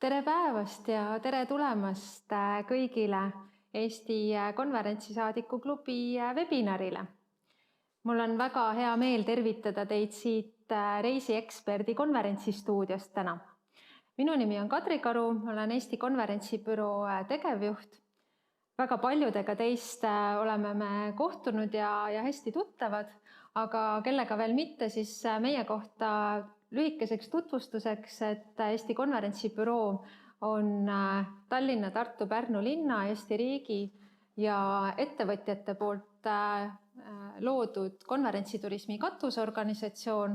Tere päevast ja tere tulemast kõigile Eesti konverentsisaadiku klubi webinarile. Mul on väga hea meel tervitada teid siit reisieksperdi konverentsistuudiost täna. Minu nimi on Kadri Karu, olen Eesti konverentsibüroo tegevjuht. Väga paljudega teist oleme me kohtunud ja hästi tuttavad, aga kellega veel mitte, siis meie kohta lühikeseks tutvustuseks, et Eesti konverentsibüroo on Tallinna, Tartu, Pärnu linna, Eesti riigi ja ettevõtjate poolt loodud konverentsiturismi katusorganisatsioon,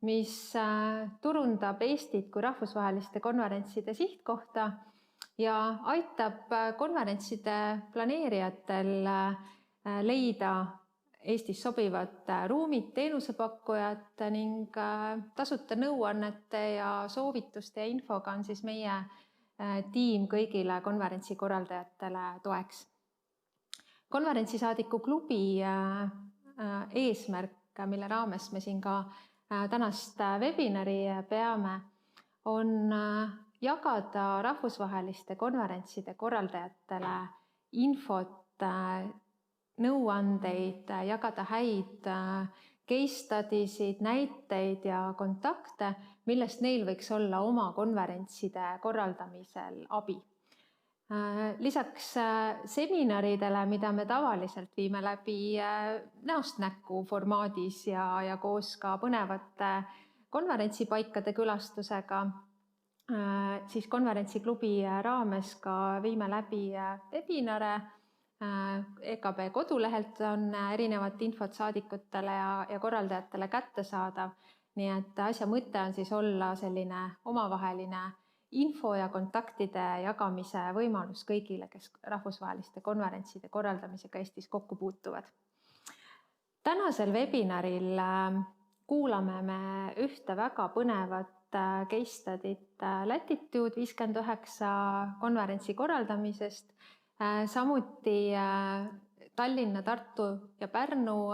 mis turundab Eestit kui rahvusvaheliste konverentside sihtkohta ja aitab konverentside planeerijatel leida Eestis sobivad ruumid, teenusepakkujad ning tasuta nõuannete ja soovituste ja infoga on siis meie tiim kõigile konverentsikorraldajatele toeks. Konverentsisaadiku klubi eesmärk, mille raames me siin ka tänast webinari peame, on jagada rahvusvaheliste konverentside korraldajatele infot, nõuandeid, jagada häid case studies'id, näiteid ja kontakte, millest neil võiks olla oma konverentside korraldamisel abi. Lisaks seminaridele, mida me tavaliselt viime läbi näost näkku formaadis ja koos ka põnevate konverentsipaikade külastusega, siis konverentsiklubi raames ka viime läbi webinare. EKB kodulehelt on erinevat infot saadikutele ja korraldajatele kättesaadav, nii et asja mõte on siis olla selline omavaheline info ja kontaktide jagamise võimalus kõigile, kes rahvusvaheliste konverentside korraldamisega Eestis kokku puutuvad. Tänasel webinaril kuulame me ühte väga põnevat case study't Latitude 59 konverentsi korraldamisest, samuti Tallinna, Tartu ja Pärnu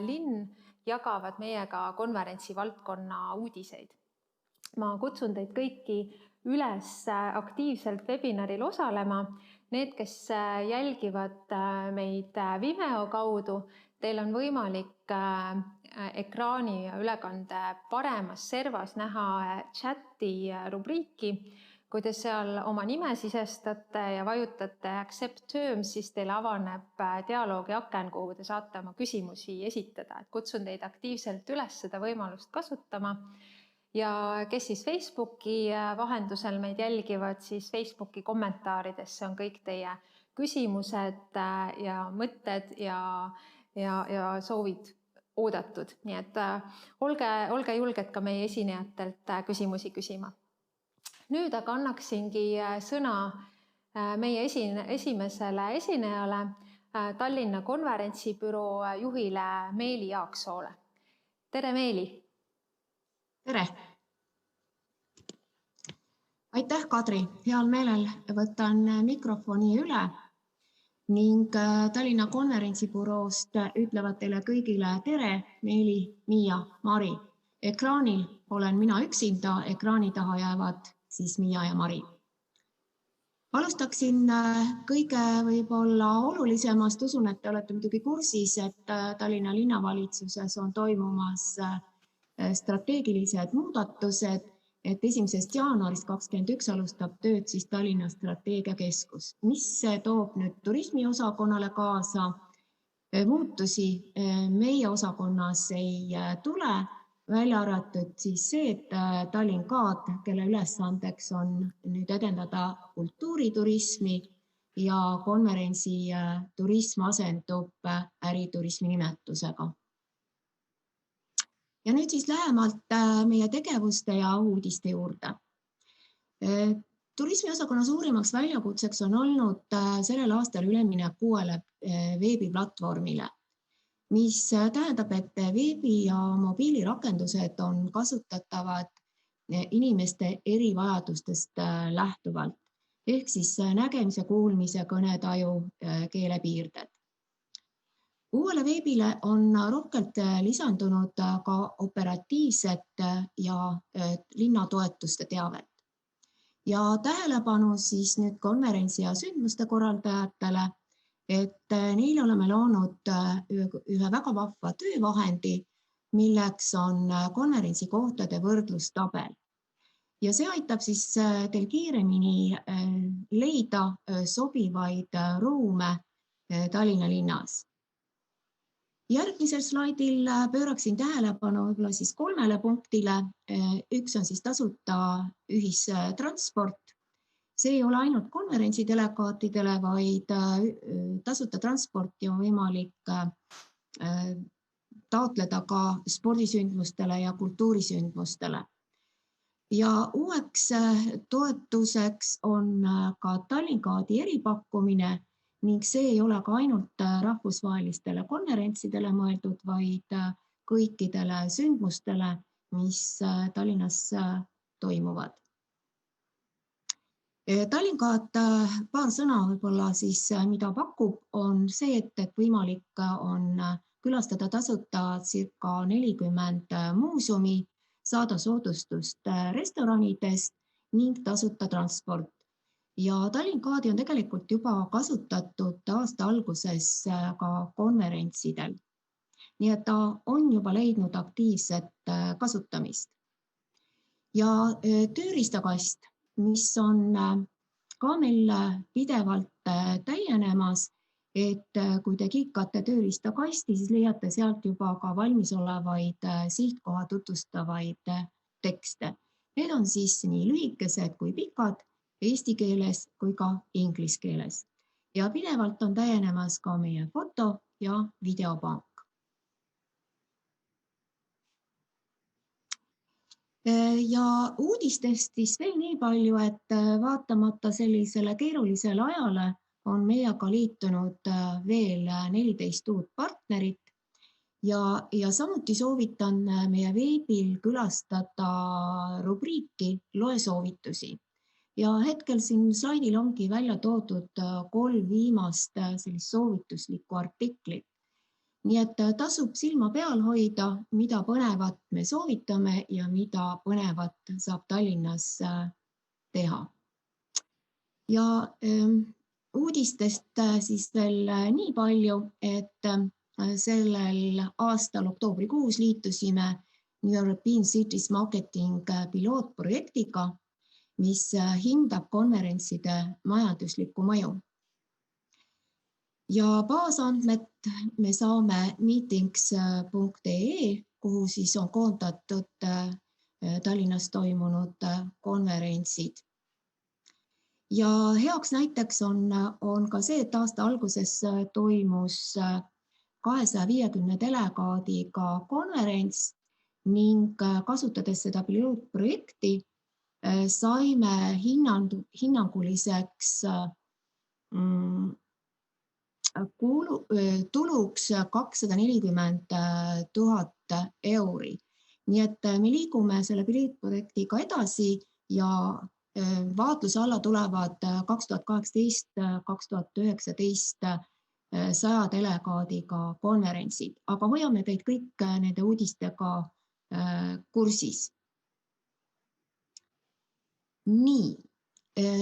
linn jagavad meiega konverentsi valdkonna uudiseid. Ma kutsun teid kõiki üles aktiivselt webinaril osalema. Need, kes jälgivad meid Vimeo kaudu, teil on võimalik ekraani ja ülekande paremas servas näha chati rubriiki. Kui te seal oma nime sisestate ja vajutate Accept Terms, siis teil avaneb dialoogi aken, kuhu te saate oma küsimusi esitada. Kutsun teid aktiivselt üles seda võimalust kasutama. Ja kes siis Facebooki vahendusel meid jälgivad, siis Facebooki kommentaaridesse on kõik teie küsimused ja mõtted ja soovid oodatud. Nii et olge julged ka meie esinejatelt küsimusi küsima. Nüüd aga annaksingi sõna meie esimesele esinejale, Tallinna konverentsibüroo juhile Meeli Jaaksoole. Tere, Meeli! Tere! Aitäh, Kadri! Heal meelel võtan mikrofoni üle ning Tallinna konverentsibüroost ütlevad teile kõigile tere, Meeli, Miia, Mari. Ekraanil olen mina üksinda, ekraani taha jäävad siis Miia ja Mari. Alustaksin kõige võib-olla olulisemast, usun, et te olete muidugi kursis, et Tallinna linnavalitsuses on toimumas strateegilised muudatused, et 1. jaanuarist 2021 alustab tööd siis Tallinna strateegiakeskus, mis toob nüüd turismiosakonnale kaasa muutusi meie osakonnas ei tule, välja arvatud siis see, et Tallinn Kaad, kelle ülesandeks on nüüd edendada kultuuriturismi ja konverentsiturism asendub äriturismi nimetusega. Ja nüüd siis lähemalt meie tegevuste ja uudiste juurde. Turismiosakonna suurimaks väljakutseks on olnud sellel aastal üleminek uuele veebiplatvormile, mis tähendab, et veebi- ja mobiilirakendused on kasutatavad inimeste erivajadustest lähtuvalt, ehk siis nägemise, kuulmise, kõnetaju, keelepiirded. Uuele veebile on rohkelt lisandunud ka operatiivset ja linnatoetuste teavet. Ja tähelepanu siis nüüd konverentsi ja sündmuste korraldajatele, et neile oleme loonud ühe väga vahva töövahendi, milleks on konverentsikohtade võrdlustabel. Ja see aitab siis teil kiiremini leida sobivaid ruume Tallinna linnas. Järgmisel slaidil pööraksin tähelepanu võib-olla siis 3 punktile. Üks on siis tasuta ühistransport. See ei ole ainult konverentsidelegaatidele, vaid tasuta transporti on võimalik taotleda ka spordisündmustele ja kultuurisündmustele. Ja uueks toetuseks on ka Tallinnkaadi eripakkumine ning see ei ole ka ainult rahvusvahelistele konverentsidele mõeldud, vaid kõikidele sündmustele, mis Tallinnas toimuvad. Tallinnkaat, paar sõna võib-olla siis, mida pakub, on see, et võimalik on külastada tasuta circa 40 muuseumi, saada soodustust restoranidest ning tasuta transport. Ja Tallinnkaadi on tegelikult juba kasutatud aasta alguses ka konverentsidel. Nii et ta on juba leidnud aktiivset kasutamist. Ja tööriistakast, mis on ka meil pidevalt täienemas, et kui te klikate tööriistakasti, siis leiate sealt juba ka valmisolevaid sihtkoha tutvustavaid tekste. Need on siis nii lühikesed kui pikad, eesti keeles kui ka inglise keeles. Ja pidevalt on täienemas ka meie foto- ja videopank. Ja uudistest siis veel nii palju, et vaatamata sellisele keerulisele ajale on meiega liitunud veel 14 uut partnerit ja samuti soovitan meie veebil külastada rubriiki Loe soovitusi. Ja hetkel siin slaidil ongi välja toodud 3 viimast sellist soovituslikku artiklit. Nii et tasub silma peal hoida, mida põnevat me soovitame ja mida põnevat saab Tallinnas teha. Ja uudistest siis veel nii palju, et sellel aastal oktoobrikuus liitusime European Cities Marketing pilootprojektiga, mis hindab konverentside majanduslikku mõju. Ja baasandmed me saame meetings.ee, kuhu siis on koondatud Tallinnas toimunud konverentsid. Ja heaks näiteks on ka see, et aasta alguses toimus 250 delegaadiga konverents ning kasutades seda pilootprojekti saime hinnanguliseks tuluks 240 000 euri. Nii et me liigume selle pilootprojektiga edasi ja vaatluse alla tulevad 2018-2019 100 delegaadiga konverentsid, aga hoiame teid kõik nende uudistega kursis. Nii,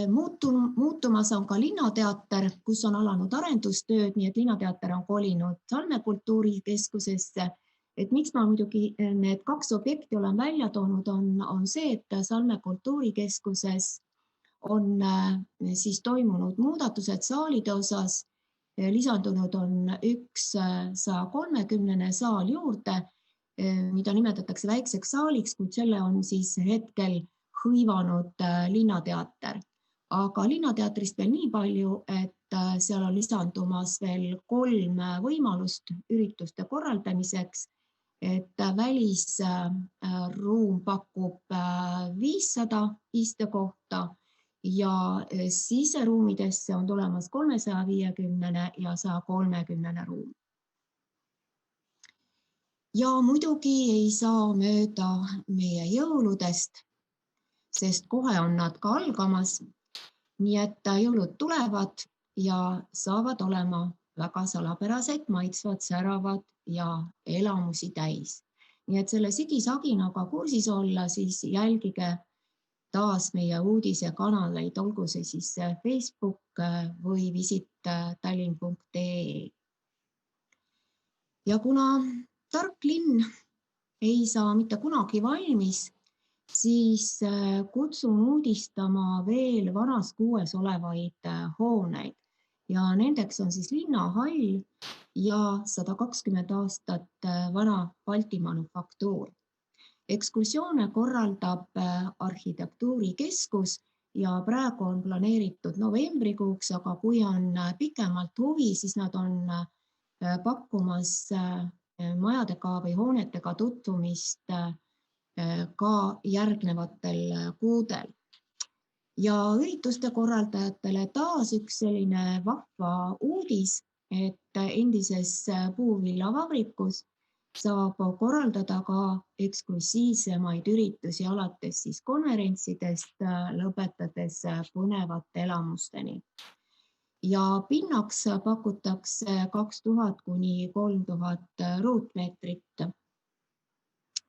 muutumas on ka Linnateater, kus on alanud arendustööd, nii et Linnateater on kolinud Salme kultuurikeskusesse. Et miks ma muidugi need 2 objekti olen välja toonud, on see, et Salme kultuurikeskuses on siis toimunud muudatused saalide osas. Lisandunud on üks 130 saal juurde, mida nimetatakse väikseks saaliks, kuid selle on siis hetkel hõivanud Linnateater. Aga Linnateatrist veel nii palju, et seal on lisandumas veel 3 võimalust ürituste korraldamiseks, et välisruum pakub 500 istekohta ja siseruumidesse on tulemas 350 ja 130 ruum. Ja muidugi ei saa mööda meie jõuludest, sest kohe on nad ka algamas. Nii et jõulud tulevad ja saavad olema väga salapärased, maitsvad, säravad ja elamusi täis. Nii et selle sügisaginaga kursis olla, siis jälgige taas meie uudisekanaleid, olgu see siis Facebook või visit tallinn.ee. Ja kuna tark linn ei saa mitte kunagi valmis, siis kutsun uudistama veel vanas kuues olevaid hooneid ja nendeks on siis linnahall ja 120 aastat vana Balti Manufaktuur. Ekskursioone korraldab arhitektuurikeskus ja praegu on planeeritud novembrikuuks, aga kui on pikemalt huvi, siis nad on pakkumas majadega või hoonetega tutvumist ka järgnevatel kuudel. Ja ürituste korraldajatele taas üks selline vahva uudis, et endises puuvillavabrikus saab korraldada ka eksklusiivsemaid üritusi alates siis konverentsidest, lõpetades põnevate elamusteni. Ja pinnaks pakutakse 2000 kuni 3000 ruutmeetrit.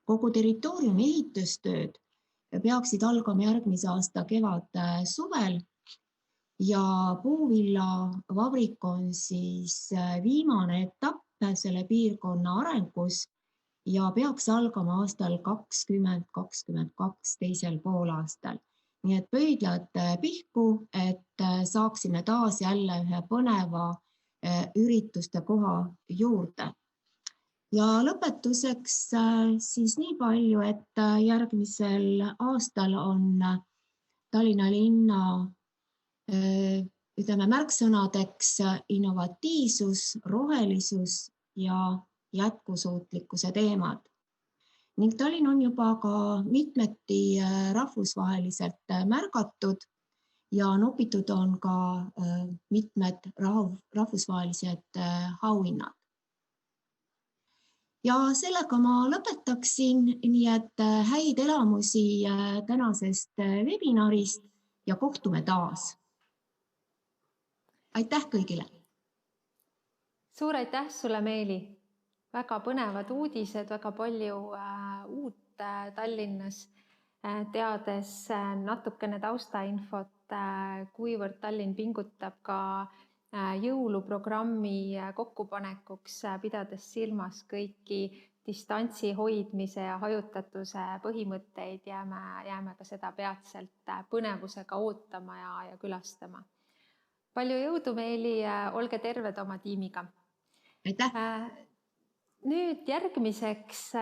Kogu territooriumi ehitustööd peaksid algama järgmise aasta kevad-suvel ja puuvillavabrik on siis viimane etapp selle piirkonna arengus ja peaks algama aastal 2022 teisel poolaastal. Nii et pöidlad pihku, et saaksime taas jälle ühe põneva ürituste koha juurde. Ja lõpetuseks siis nii palju, et järgmisel aastal on Tallinna linna märksõnadeks innovatiivsus, rohelisus ja jätkusuutlikkuse teemad. Ning Tallinn on juba ka mitmeti rahvusvaheliselt märgatud ja nopitud on ka mitmed rahvusvahelised auhinnad. Ja sellega ma lõpetaksin, nii et häid elamusi tänasest webinarist ja kohtume taas. Aitäh kõigile! Suur aitäh sulle, Meeli! Väga põnevad uudised, väga palju uut Tallinnas, teades natukene taustainfot, kuivõrd Tallinn pingutab ka jõuluprogrammi kokkupanekuks, pidades silmas kõiki distantsi hoidmise ja hajutatuse põhimõtteid, jääme ka seda peatselt põnevusega ootama ja külastama. Palju jõudu, Meeli, olge terved oma tiimiga. Aitäh! Nüüd järgmiseks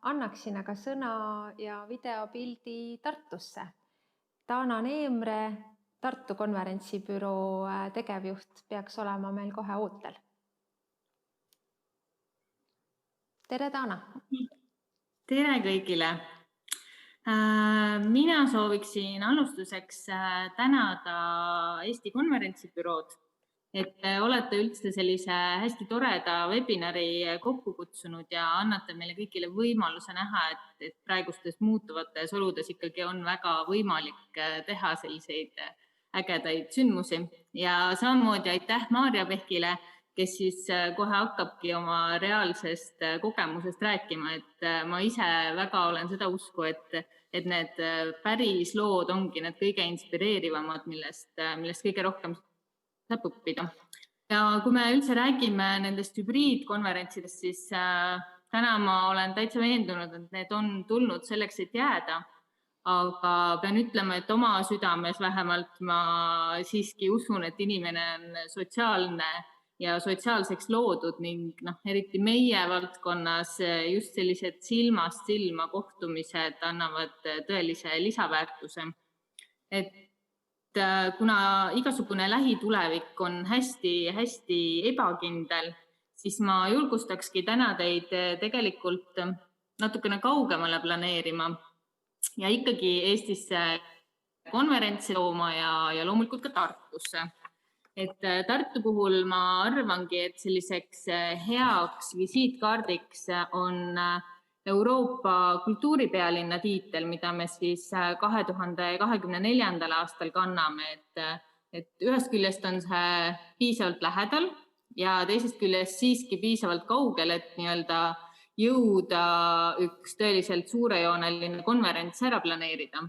annaksin aga sõna ja videopildi Tartusse. Taana Neemre, Tartu konverentsibüroo tegevjuht, peaks olema meil kohe ootel. Tere, Taana! Tere kõigile! Mina sooviksin alustuseks tänada Eesti konverentsibürood, et olete üldse sellise hästi toreda webinari kokku kutsunud ja annate meile kõigile võimaluse näha, et praegustes muutuvates oludes ikkagi on väga võimalik teha selliseid ägedaid sündmusi. Ja samamoodi aitäh Maarja Pehkile, kes siis kohe hakkabki oma reaalsest kogemusest rääkima, et ma ise väga olen seda usku, et need päris lood ongi need kõige inspireerivamad, millest kõige rohkem saab õppida. Ja kui me üldse räägime nendest hübriidkonverentsidest, siis täna ma olen täitsa veendunud, et need on tulnud selleks, et jääda. Aga pean ütlema, et oma südames vähemalt ma siiski usun, et inimene on sotsiaalne ja sotsiaalseks loodud ning eriti meie valdkonnas just sellised silmast silma kohtumised annavad tõelise lisaväärtuse. Et kuna igasugune lähitulevik on hästi ebakindel, siis ma julgustakski täna teid tegelikult natukene kaugemale planeerima ja ikkagi Eestisse konverentsi looma ja loomulikult ka Tartusse. Et Tartu puhul ma arvangi, et selliseks heaks visiitkaardiks on Euroopa kultuuripealinna tiitel, mida me siis 2024. aastal kanname, et ühest küljest on see piisavalt lähedal ja teisest küljest siiski piisavalt kaugel, et nii-öelda jõuda üks tõeliselt suurejooneline konverents ära planeerida.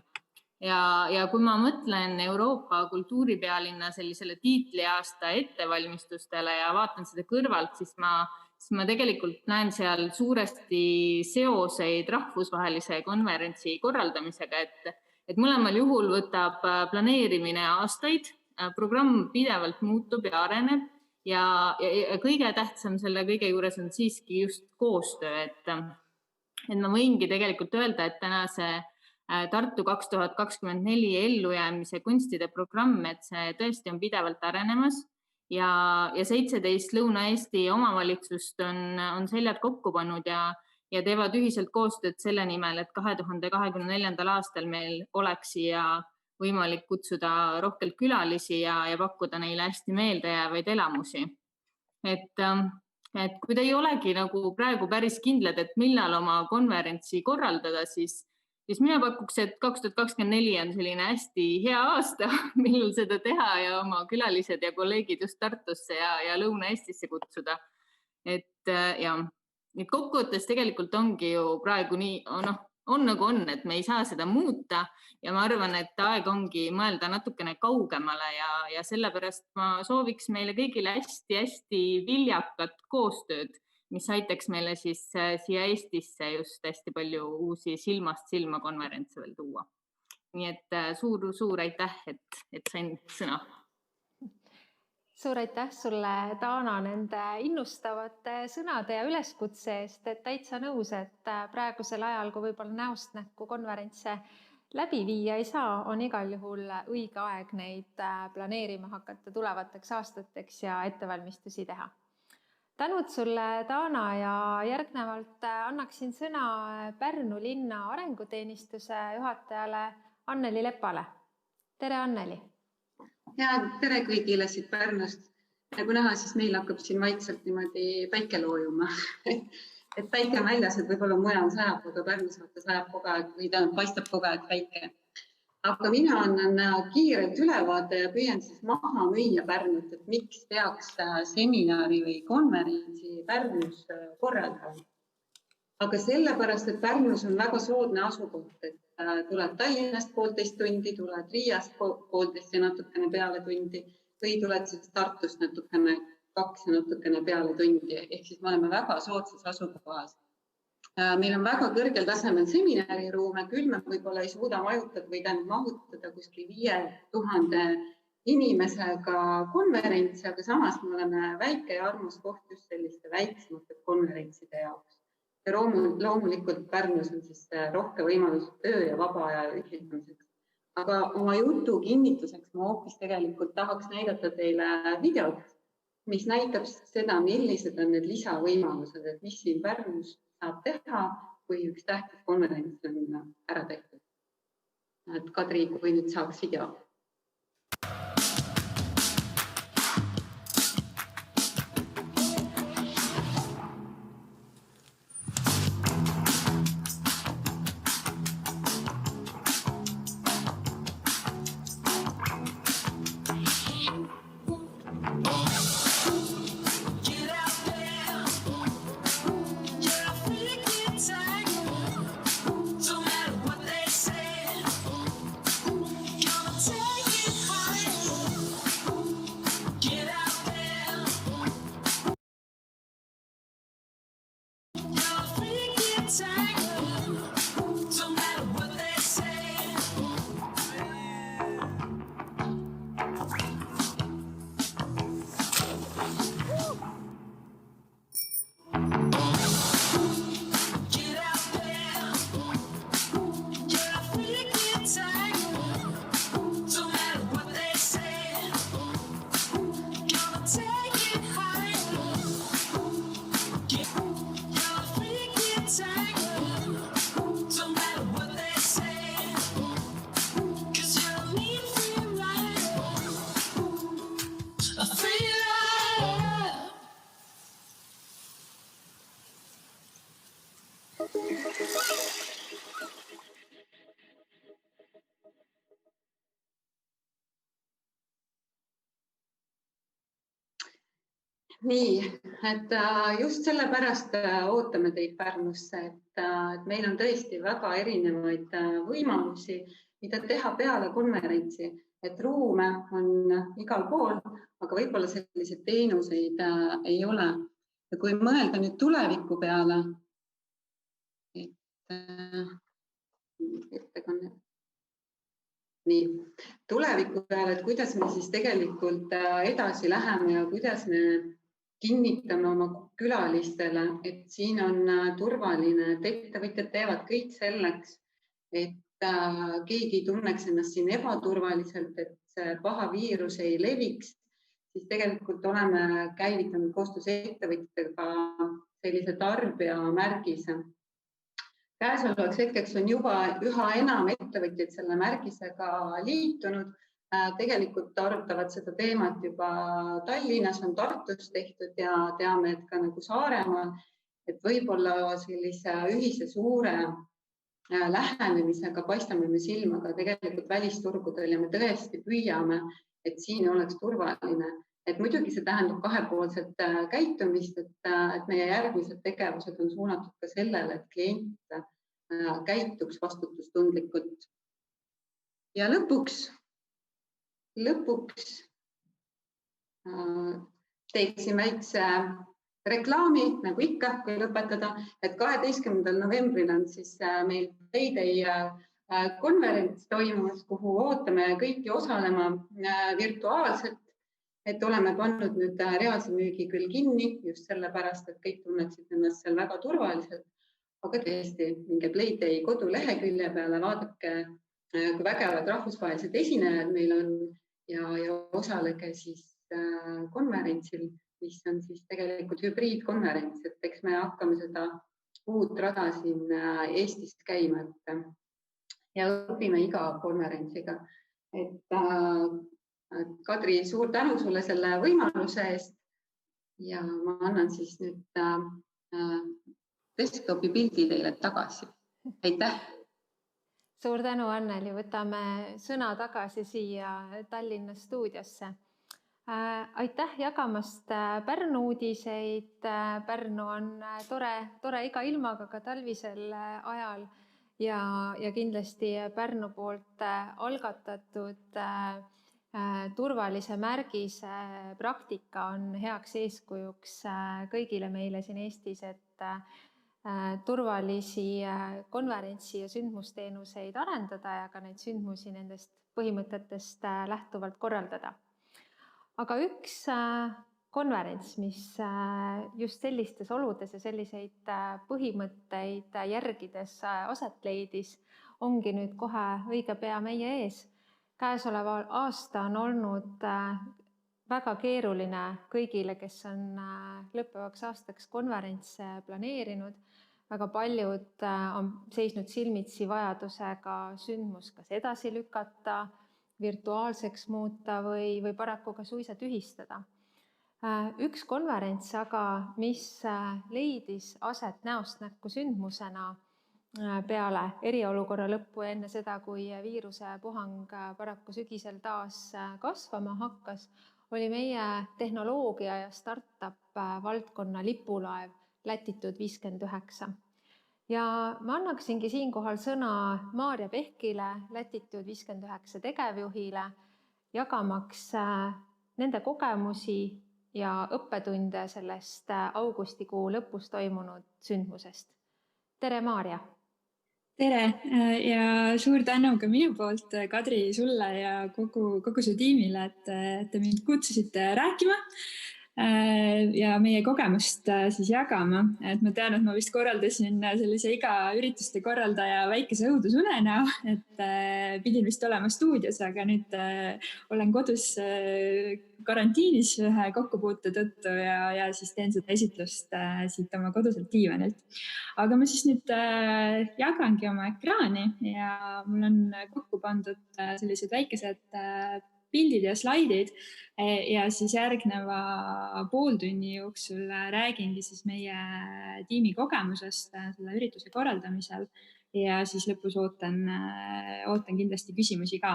ja kui ma mõtlen Euroopa kultuuripealinna sellisele tiitliaasta ettevalmistustele ja vaatan seda kõrvalt, siis ma tegelikult näen seal suuresti seoseid rahvusvahelise konverentsi korraldamisega, et mõlemal juhul võtab planeerimine aastaid, programm pidevalt muutub ja areneb ja kõige tähtsam selle kõige juures on siiski just koostöö, et ma võingi tegelikult öelda, et tänase Tartu 2024 ellujäämise kunstide programm, et see tõesti on pidevalt arenemas ja 17 Lõuna-Eesti omavalitsust on seljad kokku pannud ja teevad ühiselt koostööd selle nimel, et 2024. aastal meil oleks siia võimalik kutsuda rohkelt külalisi ja pakkuda neile hästi meeldejäävaid elamusi. Et kui te ei olegi nagu praegu päris kindlad, et millal oma konverentsi korraldada, siis mina pakuks, et 2024 on selline hästi hea aasta, millal seda teha ja oma külalised ja kolleegid just Tartusse ja Lõuna-Eestisse kutsuda. Et kokkuvõttes tegelikult ongi ju praegu nii, on nagu on, et me ei saa seda muuta ja ma arvan, et aeg ongi mõelda natukene kaugemale ja sellepärast ma sooviks meile kõigile hästi-hästi viljakat koostööd, mis aitaks meile siis siia Eestisse just hästi palju uusi silmast silma konverentse veel tuua. Nii et suur aitäh, et sain sõna. Suur aitäh sulle, Dana, nende innustavate sõnade ja üleskutse eest, et täitsa nõus, et praegusel ajal, kui võib-olla näost näkku konverentse läbi viia ei saa, on igal juhul õige aeg neid planeerima hakata tulevateks aastateks ja ettevalmistusi teha. Tänud sulle, Dana, ja järgnevalt annaksin sõna Pärnu linna arenguteenistuse juhatajale Anneli Lepale. Tere, Anneli! Ja tere kõigile siit Pärnust. Nagu näha, siis meil hakkab siin vaikselt niimoodi päike loojuma. Et päike on väljas, et võib-olla mujal sajab, aga Pärnus sajab kogu aeg või paistab kogu aeg päike. Aga mina annan kiirelt ülevaade ja püüan siis maha müüa Pärnut, et miks peaks seminari või konverentsi Pärnus korraldama. Aga sellepärast, et Pärnus on väga soodne asukoht, et tuled Tallinnast 1,5 tundi, tuled Riiast 1,5 ja natukene peale tundi või tuled siis Tartust natukene 2 ja natukene peale tundi. Ehk siis me oleme väga soodsas asukohas. Meil on väga kõrgel tasemel seminariruume, küll me võib-olla ei suuda mahutada kuskil 5000 inimesega konverentsi, aga samas me oleme väike ja armus koht just selliste väiksemate konverentside jaoks. Ja loomulikult Pärnus on siis rohke võimalus töö ja vaba aja ühildamiseks. Aga oma jutu kinnituseks ma hoopis tegelikult tahaks näidata teile videot, mis näitab seda, millised on need lisavõimalused, et mis siin Pärnus saab teha, kui üks tähtis konverents on ära tehtud. Et Kadri, kui nüüd saaks video. Nii, et just sellepärast ootame teid Pärnusse, et meil on tõesti väga erinevaid võimalusi mida teha peale konverentsi, et ruume on igal pool, aga võib-olla selliseid teenuseid ei ole. Ja kui mõelda nüüd tuleviku peale, tuleviku peale, et kuidas me siis tegelikult edasi läheme ja kuidas me kinnitame oma külalistele, et siin on turvaline, et ettevõtjad teevad kõik selleks, et keegi ei tunneks ennast siin ebaturvaliselt, et see paha viirus ei leviks, siis tegelikult oleme käivitanud koostöös ettevõtjatega sellise tarbijamärgise. Käesolevaks hetkeks on juba üha enam ettevõtjaid selle märgisega liitunud. Tegelikult arutavad seda teemat juba Tallinnas, on Tartus tehtud ja teame, et ka nagu Saaremaal, et võib-olla sellise ühise suure lähenemisega paistame me silma ka tegelikult välisturgudel ja me tõesti püüame, et siin oleks turvaline. Et muidugi see tähendab kahepoolset käitumist, et meie järgmised tegevused on suunatud ka sellele, et klient käituks vastutustundlikult. Ja lõpuks teeksin väikse reklaami, nagu ikka, kui lõpetada, et 12. novembril on siis meil Payday konverents toimumas, kuhu ootame kõiki osalema virtuaalselt, et oleme pannud nüüd reaalse müügi küll kinni just sellepärast, et kõik tunneksid ennast seal väga turvaliselt, aga tõesti minge Payday kodulehekülje peale, vaadake, kui vägevad rahvusvahelised esinejad meil on ja osalege siis konverentsil, mis on siis tegelikult hübriidkonverents, et eks me hakkame seda uut rada siin Eestist käima ja õpime iga konverentsiga. Kadri, suur tänu sulle selle võimaluse eest ja ma annan siis nüüd desktopi pildi teile tagasi. Aitäh! Suur tänu, Anneli. Võtame sõna tagasi siia Tallinna stuudiosse. Aitäh jagamast Pärnu uudiseid. Pärnu on tore iga ilmaga ka talvisel ajal ja kindlasti Pärnu poolt algatatud turvalise märgise praktika on heaks eeskujuks kõigile meile siin Eestis, et turvalisi konverentsi- ja sündmusteenuseid arendada ja ka neid sündmusi nendest põhimõtetest lähtuvalt korraldada. Aga üks konverents, mis just sellistes oludes ja selliseid põhimõtteid järgides aset leidis, ongi nüüd kohe õige pea meie ees. Käesoleval aasta on olnud väga keeruline kõigile, kes on lõppevaks aastaks konverentse planeerinud. Väga paljud on seisnud silmitsi vajadusega sündmus kas edasi lükata, virtuaalseks muuta või paraku ka suisa tühistada. Üks konverents aga, mis leidis aset näost näkku sündmusena peale eriolukorra lõppu ja enne seda, kui viirusepuhang paraku sügisel taas kasvama hakkas, oli meie tehnoloogia ja startup valdkonna lipulaev Latitude 59. Ja ma annaksingi siinkohal sõna Maarja Pehkile, Latitude 59 tegevjuhile, jagamaks nende kogemusi ja õppetunde sellest augustikuu lõpus toimunud sündmusest. Tere, Maarja! Tere ja suur tänu ka minu poolt, Kadri, sulle ja kogu su tiimile, et te mind kutsusite rääkima ja meie kogemust siis jagama. Et ma tean, et ma vist korraldasin sellise iga ürituste korraldaja väikese õudusunenäo, et pidin vist olema stuudios, aga nüüd olen kodus karantiinis ühe kokkupuute tõttu ja siis teen seda esitlust siit oma koduselt diivanilt. Aga ma siis nüüd jagangi oma ekraani ja mul on kokku pandud sellised väikesed pildid ja slaidid ja siis järgneva pooltunni jooksul räägingi siis meie tiimi kogemusest selle ürituse korraldamisel ja siis lõpus ootan kindlasti küsimusi ka.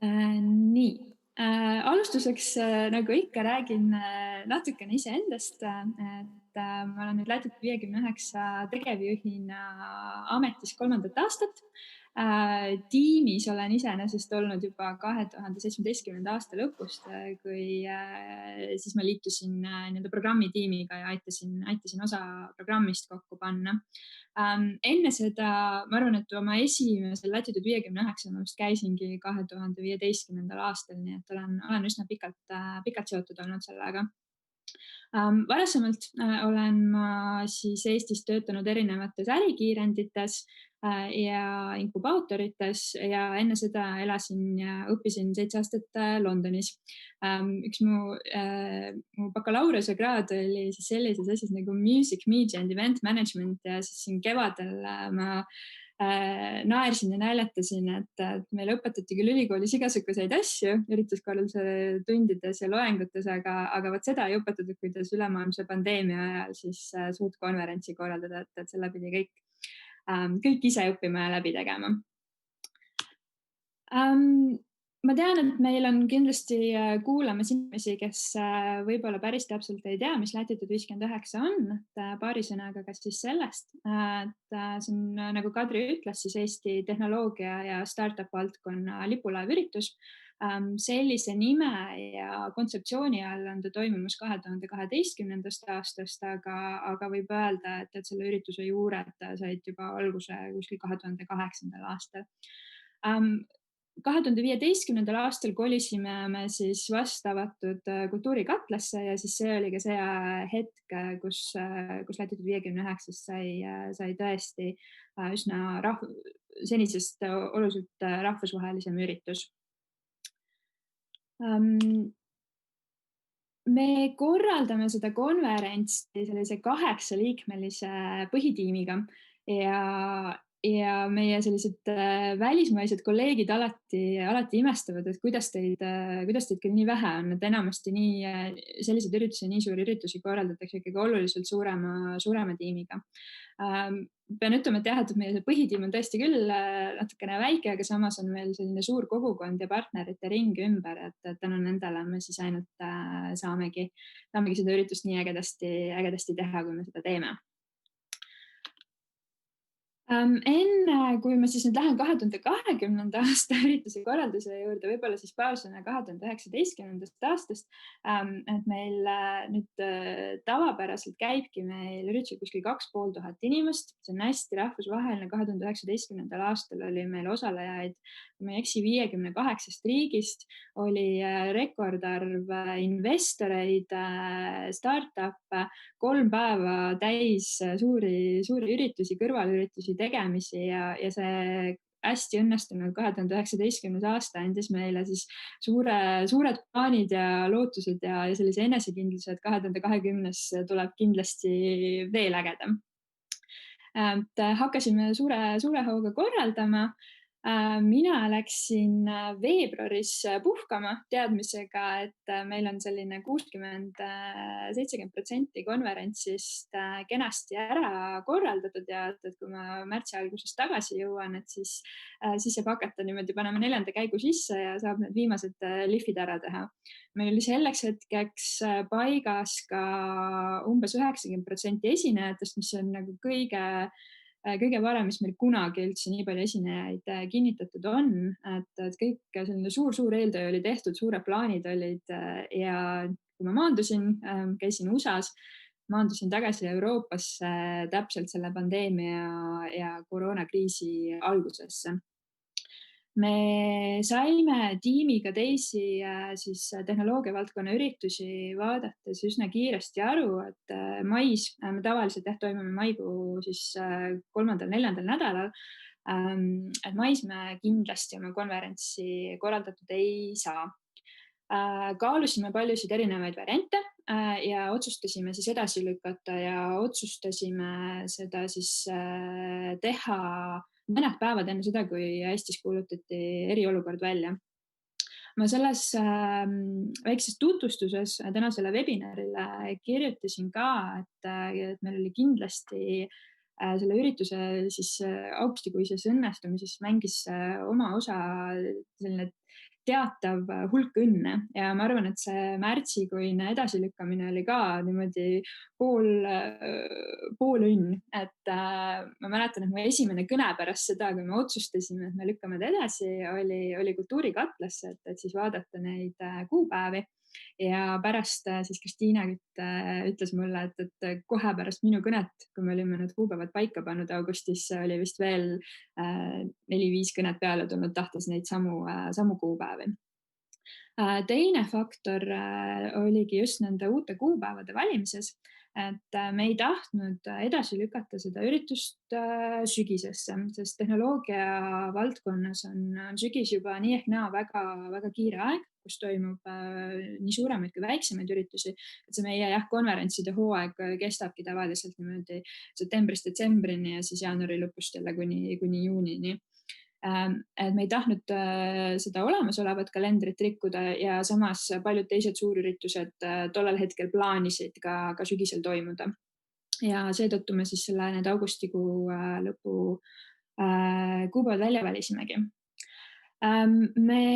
Nii, alustuseks nagu ikka räägin natukene iseendast, et ma olen nüüd Latitude 59 tegevjuhina ametis 3. aastat. Tiimis olen iseenesest olnud juba 2017. aasta lõpust, kui siis ma liitusin nii-öelda programmitiimiga ja aitasin osa programmist kokku panna. Enne seda, ma arvan, et oma esimesel Latitude 59 ma vist käisingi 2015. aastal, nii et olen üsna pikalt seotud olnud sellega. Varasemalt olen ma siis Eestis töötanud erinevates ärikiirendites ja inkubaatorites ja enne seda elasin ja õppisin 7 aastat Londonis. Üks mu bakalaureusekraad oli siis sellises asjas nagu Music, Media and Event Management ja siis siin kevadel ma naersin ja naljatasin, et meile õpetati küll ülikoolis igasuguseid asju ürituskorralduse tundides ja loengutes, aga vot seda ei õpetatud, kuidas ülemaailmse pandeemia ajal siis suurt konverentsi korraldada, et selle pidi kõik ise õppima ja läbi tegema. Ma tean, et meil on kindlasti kuulamas inimesi, kes võib-olla päris täpselt ei tea, mis Latitude 59 on, et paari sõnaga ka siis sellest. See on, nagu Kadri ütles, siis Eesti tehnoloogia ja startup valdkonna lipulaevüritus. Sellise nime ja kontseptsiooni all on ta toimumas 2012. aastast, aga võib öelda, et selle ürituse juured said juba alguse kuskil 2008. aastal. 2015. aastal kolisime me siis vastavatud kultuurikatlasse ja siis see oli ka see hetk, kus Latitude 59 sai tõesti üsna senisest oluliselt rahvusvahelisem üritus. Me korraldame seda konverentsi sellise 8-liikmelise põhitiimiga ja meie sellised välismaised kolleegid alati imestavad, et kuidas teid küll nii vähe on, et enamasti selliseid üritusi, nii suuri üritusi korraldatakse ikkagi oluliselt suurema tiimiga. Pean ütlema, et jah, et meie põhitiim on tõesti küll natukene väike, aga samas on meil selline suur kogukond ja partnerite ring ümber, et tänu nendele me siis ainult saamegi seda üritust nii ägedasti teha, kui me seda teeme. Enne, kui ma siis nüüd lähen 2020. aasta ürituse korralduse juurde, võib-olla siis paar sõna 2019. aastast, et meil nüüd tavapäraselt käibki meil üritusel kuskil 2500 inimest. See on hästi rahvusvaheline. 2019. aastal oli meil osalejaid, kui ma ei eksi, 58 riigist, oli rekordarv investoreid, startup'e, 3 päeva täis suuri üritusi, kõrvalüritusi, tegemisi ja see hästi õnnestunud 2019. aasta andis meile siis suured plaanid ja lootused ja sellise enesekindluse, et 2020 tuleb kindlasti veel ägedam. Hakkasime suure hooga korraldama. Mina läksin veebruaris puhkama teadmisega, et meil on selline 60-70% konverentsist kenasti ära korraldatud ja et kui ma märtsi alguses tagasi jõuan, et siis saab hakata niimoodi panema 4. käigu sisse ja saab need viimased lifid ära teha. Meil oli selleks hetkeks paigas ka umbes 90% esinejatest, mis on nagu kõige parem, mis meil kunagi üldse nii palju esinejaid kinnitatud on, et kõik selline suur eeltöö oli tehtud, suured plaanid olid ja kui ma käisin USA-s, maandusin tagasi Euroopasse täpselt selle pandeemia ja koroonakriisi algusesse. Me saime tiimiga teisi siis tehnoloogia valdkonna üritusi vaadates üsna kiiresti aru, et mais, me tavaliselt toimime maikuu siis 3.-4. nädalal, et mais me kindlasti oma konverentsi korraldatud ei saa. Kaalusime paljusid erinevaid variante ja otsustasime siis edasi lükata ja otsustasime seda siis teha mõned päevad enne seda, kui Eestis kuulutati eriolukord välja. Ma selles väikses tutvustuses tänasele webinarile kirjutasin ka, et meil oli kindlasti selle ürituse siis augustikuises õnnestumises mängis oma osa selline teatav hulk õnne ja ma arvan, et see märtsikuine edasilükkamine oli ka niimoodi pool õnn, et ma mäletan, et mu esimene kõne pärast seda, kui me otsustasime, et me lükkame ta edasi, oli Kultuurikatlasse, et siis vaadata neid kuupäevi. Ja pärast siis Kristiina Kütt ütles mulle, et kohe pärast minu kõnet, kui me olime need kuupäevad paika pannud augustis, oli vist veel 4-5 kõnet peale tulnud, tahtes neid samu kuupäevi. Teine faktor oligi just nende uute kuupäevade valimises, et me ei tahtnud edasi lükata seda üritust sügisesse, sest tehnoloogia valdkonnas on sügis juba nii ehk naa väga kiire aeg, kus toimub nii suuremaid kui väiksemaid üritusi. Et see meie konverentside hooaeg kestabki tavaliselt niimoodi septembrist detsembrini ja siis jaanuari lõpust jälle kuni juunini. Et me ei tahtnud seda olemasolevat kalendrit rikkuda ja samas paljud teised suurüritused tollel hetkel plaanisid ka sügisel toimuda. Ja seetõttu me siis need augustikuu lõpu kuupäevad välja valisimegi. Me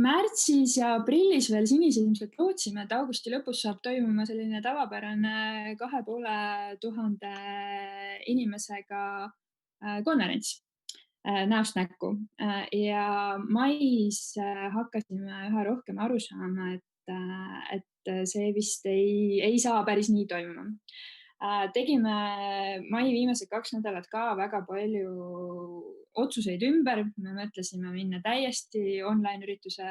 märtsis ja aprillis veel sinisilmselt lootsime, et augusti lõpus saab toimuma selline tavapärane 2500 inimesega konverents näost näkku. Ja mais hakkasime üha rohkem aru saama, et see vist ei saa päris nii toimuma. Tegime mai viimased 2 nädalat ka väga palju otsuseid ümber. Me mõtlesime minna täiesti online ürituse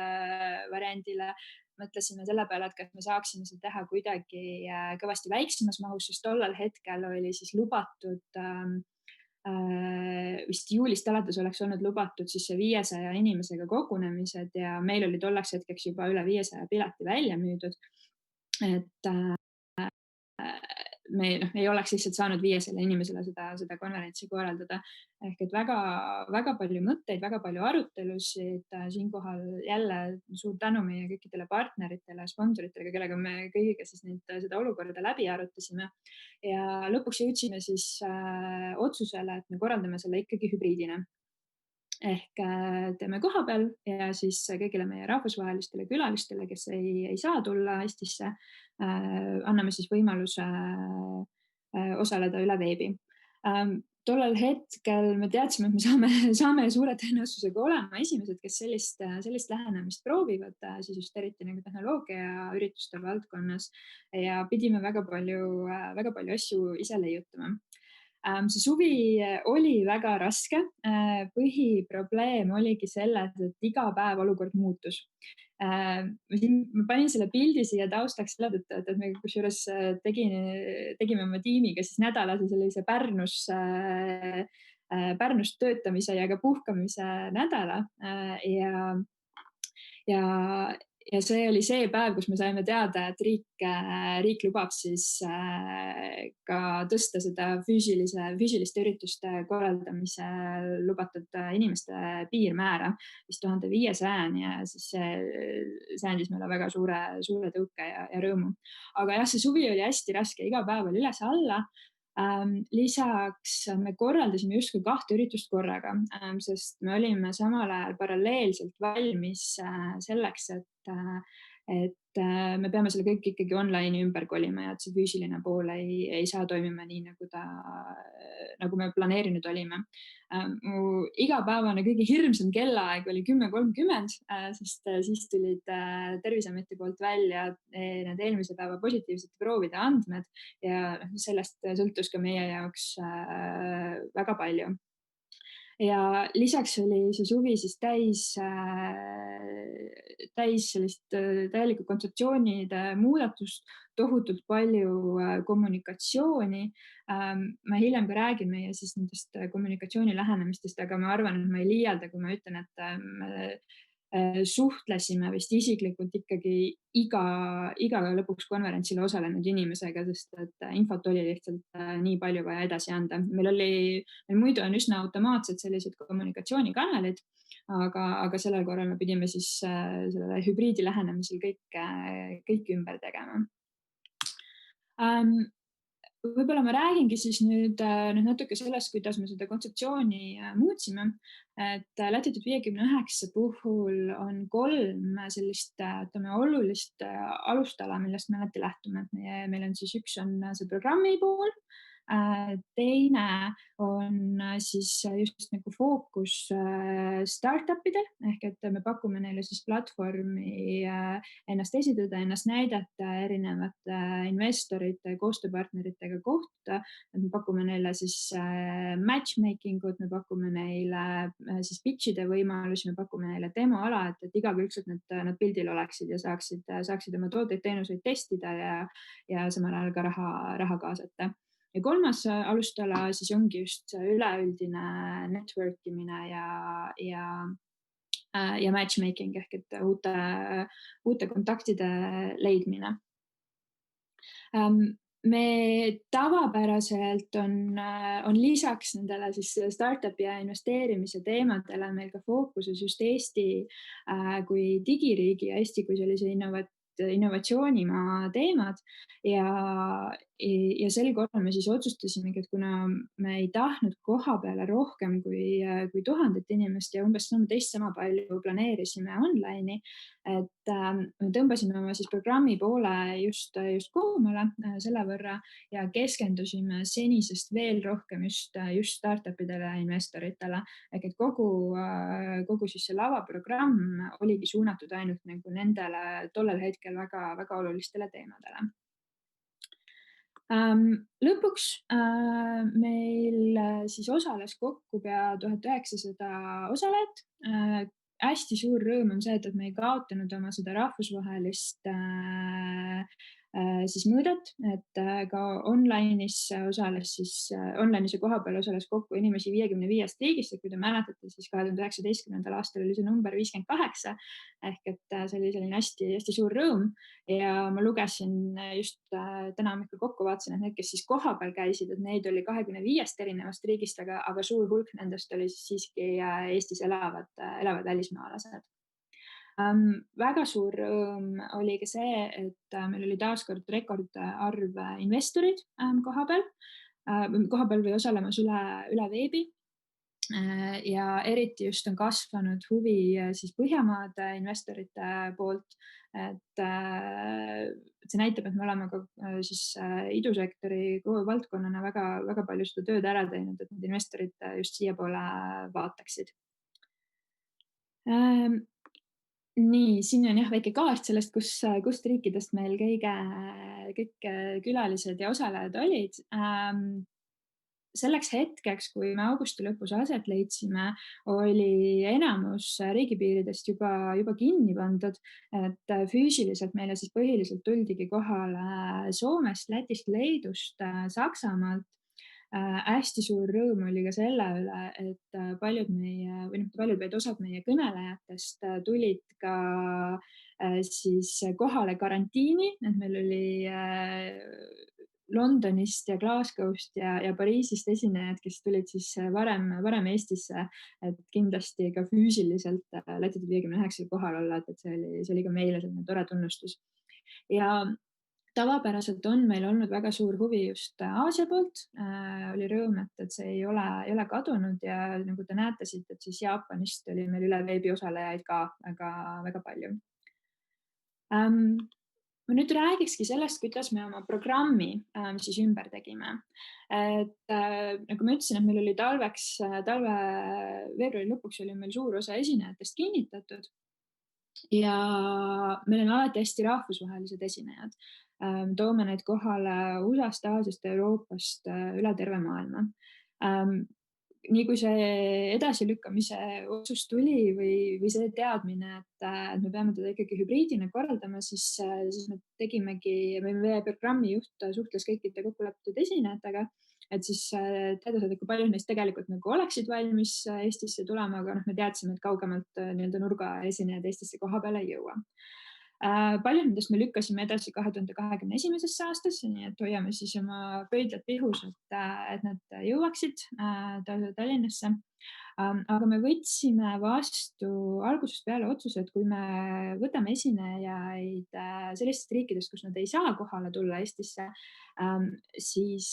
variandile. Mõtlesime selle peale, et kas me saaksime seda teha kuidagi kõvasti väiksemas mahus, sest tollel hetkel oli siis lubatud vist juulist alates oleks olnud lubatud siis see 500 inimesega kogunemised ja meil oli tolleks hetkeks juba üle 500 pileti välja müüdud. Et me ei oleks lihtsalt saanud 500 inimesele seda konverentsi korraldada. Ehk et väga palju mõtteid, väga palju arutelusid. Siinkohal jälle suur tänu meie kõikidele partneritele, sponsoritele, kellega me kõigiga siis seda olukorda läbi arutasime. Ja lõpuks jõudsime siis otsusele, et me korraldame selle ikkagi hübriidina. Ehk teeme kohapeal ja siis kõigile meie rahvusvahelistele külalistele, kes ei saa tulla Eestisse, anname siis võimaluse osaleda üle veebi. Tollel hetkel me teadsime, et me saame suure tõenäosusega olema esimesed, kes sellist lähenemist proovivad, siis just eriti nagu tehnoloogia ja ürituste valdkonnas ja pidime väga palju asju ise leiutama. See suvi oli väga raske. Põhiprobleem oligi selles, et iga päev olukord muutus. Ma panin selle pildi siia taustaks selle tõttu, et me kusjuures tegime oma tiimiga siis nädalase sellise Pärnus töötamise ja ka puhkamise nädala. Ja see oli see päev, kus me saime teada, et riik lubab siis ka tõsta seda füüsiliste ürituste korraldamise lubatud inimeste piirmäära vist 1500-ni ja siis see andis meile väga suure tõuke ja rõõmu. Aga jah, see suvi oli hästi raske, iga päev oli üles-alla. Lisaks me korraldasime justkui 2 üritust korraga, sest me olime samal ajal paralleelselt valmis selleks, et me peame selle kõik ikkagi online'i ümber kolima ja et see füüsiline pool ei saa toimima nii, nagu me planeerinud olime. Mu igapäevane kõige hirmsam kellaaeg oli 10:30, sest siis tulid Terviseameti poolt välja need eelmise päeva positiivsete proovide andmed ja sellest sõltus ka meie jaoks väga palju. Ja lisaks oli see suvi siis täis sellist täielikku kontseptsioonide muudatust, tohutult palju kommunikatsiooni. Ma hiljem ka räägin meie siis nendest kommunikatsiooni lähenemistest, aga ma arvan, et ma ei liialda, kui ma ütlen, et me suhtlesime vist isiklikult ikkagi iga lõpuks konverentsil osalenud inimesega, sest et infot oli lihtsalt nii palju vaja edasi anda. Meil muidu on üsna automaatsed sellised kommunikatsioonikanalid, aga sellel korral me pidime siis selle hübriidi lähenemisel kõik ümber tegema. võib-olla ma räägingi siis nüüd natuke sellest, kuidas me seda kontseptsiooni muutsime. Et Latitude 59 puhul on 3 sellist olulist alustala, millest me alati lähtume. Meil on siis üks on see programmi pool, teine on siis just nagu fookus startupidel ehk et me pakume neile siis platvormi ennast esitada, ennast näidata erinevate investorite, koostööpartneritega kohta. Me pakume neile siis matchmaking ut, me pakume neile siis pitch'ide võimalusi, me pakume neile demoala, et igakülgselt nad pildil oleksid ja saaksid oma tooteid, teenuseid testida ja samal ajal ka raha kaasata. Ja 3. alustala siis ongi just üleüldine network imine ja matchmaking ehk et uute kontaktide leidmine. Me tavapäraselt on lisaks nendele siis startupi ja investeerimise teemadele meil ka fookuses just Eesti kui digiriigi ja Eesti kui sellise innovatsioonimaa teemad ja sel korral me siis otsustasimegi, et kuna me ei tahtnud koha peale rohkem kui 1000 inimest ja umbes sama palju planeerisime online'i, et me tõmbasime oma siis programmi poole just koomale selle võrra ja keskendusime senisest veel rohkem just startupidele ja investoritele. Ehk et kogu siis see lavaprogramm oligi suunatud ainult nagu nendele tollel hetkel väga olulistele teemadele. Lõpuks meil siis osales kokku pea 1900 osalejat. Hästi suur rõõm on see, et me ei kaotanud oma seda rahvusvahelist siis mõõdet, et ka online'is online'is ja kohapeal osales kokku inimesi 55 riigist, et kui te mäletate, siis 2019. aastal oli see number 58 ehk et see oli selline hästi suur rõõm ja ma lugesin just täna hommikul kokku, vaatasin, et need, kes siis kohapeal käisid, et neid oli 25 erinevast riigist, aga suur hulk nendest oli siiski Eestis elavad välismaalased. Väga suur rõõm oli ka see, et meil oli taaskord rekordarv investorid kohapeal või osalemas üle veebi. Ja eriti just on kasvanud huvi siis Põhjamaade investorite poolt, et see näitab, et me oleme ka siis idusektori valdkonnana väga palju seda tööd ära teinud, et need investorid just siiapoole vaataksid. Nii, siin on väike kaart sellest, kust riikidest meil kõik külalised ja osalejad olid. Selleks hetkeks, kui me augusti lõpus aset leidsime, oli enamus riigipiiridest juba kinni pandud, et füüsiliselt meile siis põhiliselt tuldigi kohale Soomest, Lätist, Leedust, Saksamaalt. Hästi suur rõõm oli ka selle üle, et paljud osad meie kõnelejatest tulid ka siis kohale karantiini, et meil oli Londonist ja Glasgow'st ja Pariisist esinejad, kes tulid siis varem Eestisse, et kindlasti ka füüsiliselt Latitude 59 kohal olla, et see oli ka meile selline tore tunnustus. Ja tavapäraselt on meil olnud väga suur huvi just Aasia poolt. Oli rõõm, et see ei ole kadunud ja nagu te näete siit, et siis Jaapanist oli meil üle veebi osalejaid ka väga palju. Ma nüüd räägikski sellest, kuidas me oma programmi siis ümber tegime. Nagu ma ütlesin, et meil oli veebruari lõpuks oli meil suur osa esinejatest kinnitatud ja meil on alati hästi rahvusvahelised esinejad. Toome neid kohale USA-st, Aasiast, Euroopast, üle terve maailma. Nii kui see edasilükkamise otsus tuli või see teadmine, et me peame teda ikkagi hübriidina korraldama, siis me tegimegi, meie programmi juht suhtles kõikide kokkulepitud esinejatega, et siis teada saada, kui paljud neist tegelikult nagu oleksid valmis Eestisse tulema, aga me teadsime, et kaugemalt nurga esinejad Eestisse koha peale ei jõua. Paljud nendest me lükkasime edasi 2021. aastasse, nii et hoiame siis oma pöidlad pihus, et nad jõuaksid Tallinnasse. Aga me võtsime vastu algusest peale otsuse, et kui me võtame esinejaid sellistest riikidest, kus nad ei saa kohale tulla Eestisse, siis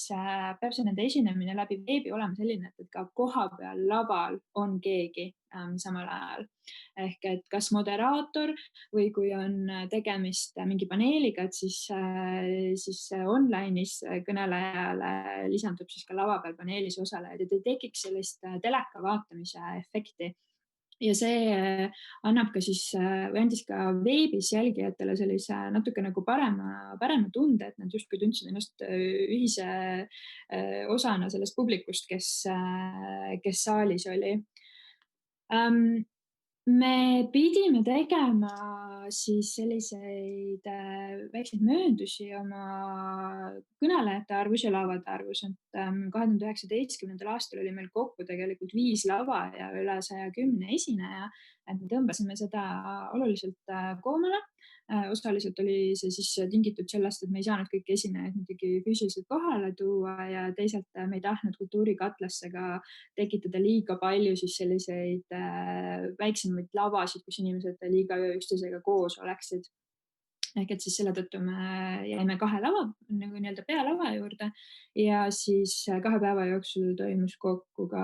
peab see nende esinemine läbi veebi olema selline, et ka kohapeal laval on keegi samal ajal. Ehk et kas moderaator või kui on tegemist mingi paneeliga, et siis online'is kõnelejale lisandub siis ka lava peal paneelis osalejaid, et ei tekiks sellist teleka vaatamise efekti. Ja see annab ka siis või andis ka veebis jälgijatele sellise natuke nagu parema tunde, et nad justkui tundsid ennast ühise osana sellest publikust, kes saalis oli. Me pidime tegema siis selliseid väikseid mööndusi oma kõnelejate arvus ja lavade arvus, et 2019. aastal oli meil kokku tegelikult 5 lava ja üle 110 esineja, et me tõmbasime seda oluliselt koomale. Osaliselt oli see siis tingitud sellest, et me ei saanud kõiki esinejaid muidugi füüsiliselt kohale tuua ja teisalt me ei tahtnud kultuurikatlasse ka tekitada liiga palju siis selliseid väiksemaid lavasid, kus inimesed liiga üksteisega koos oleksid. Ehk et siis selle tõttu me jäime 2 lava nagu nii-öelda pealava juurde ja siis 2 päeva jooksul toimus kokku ka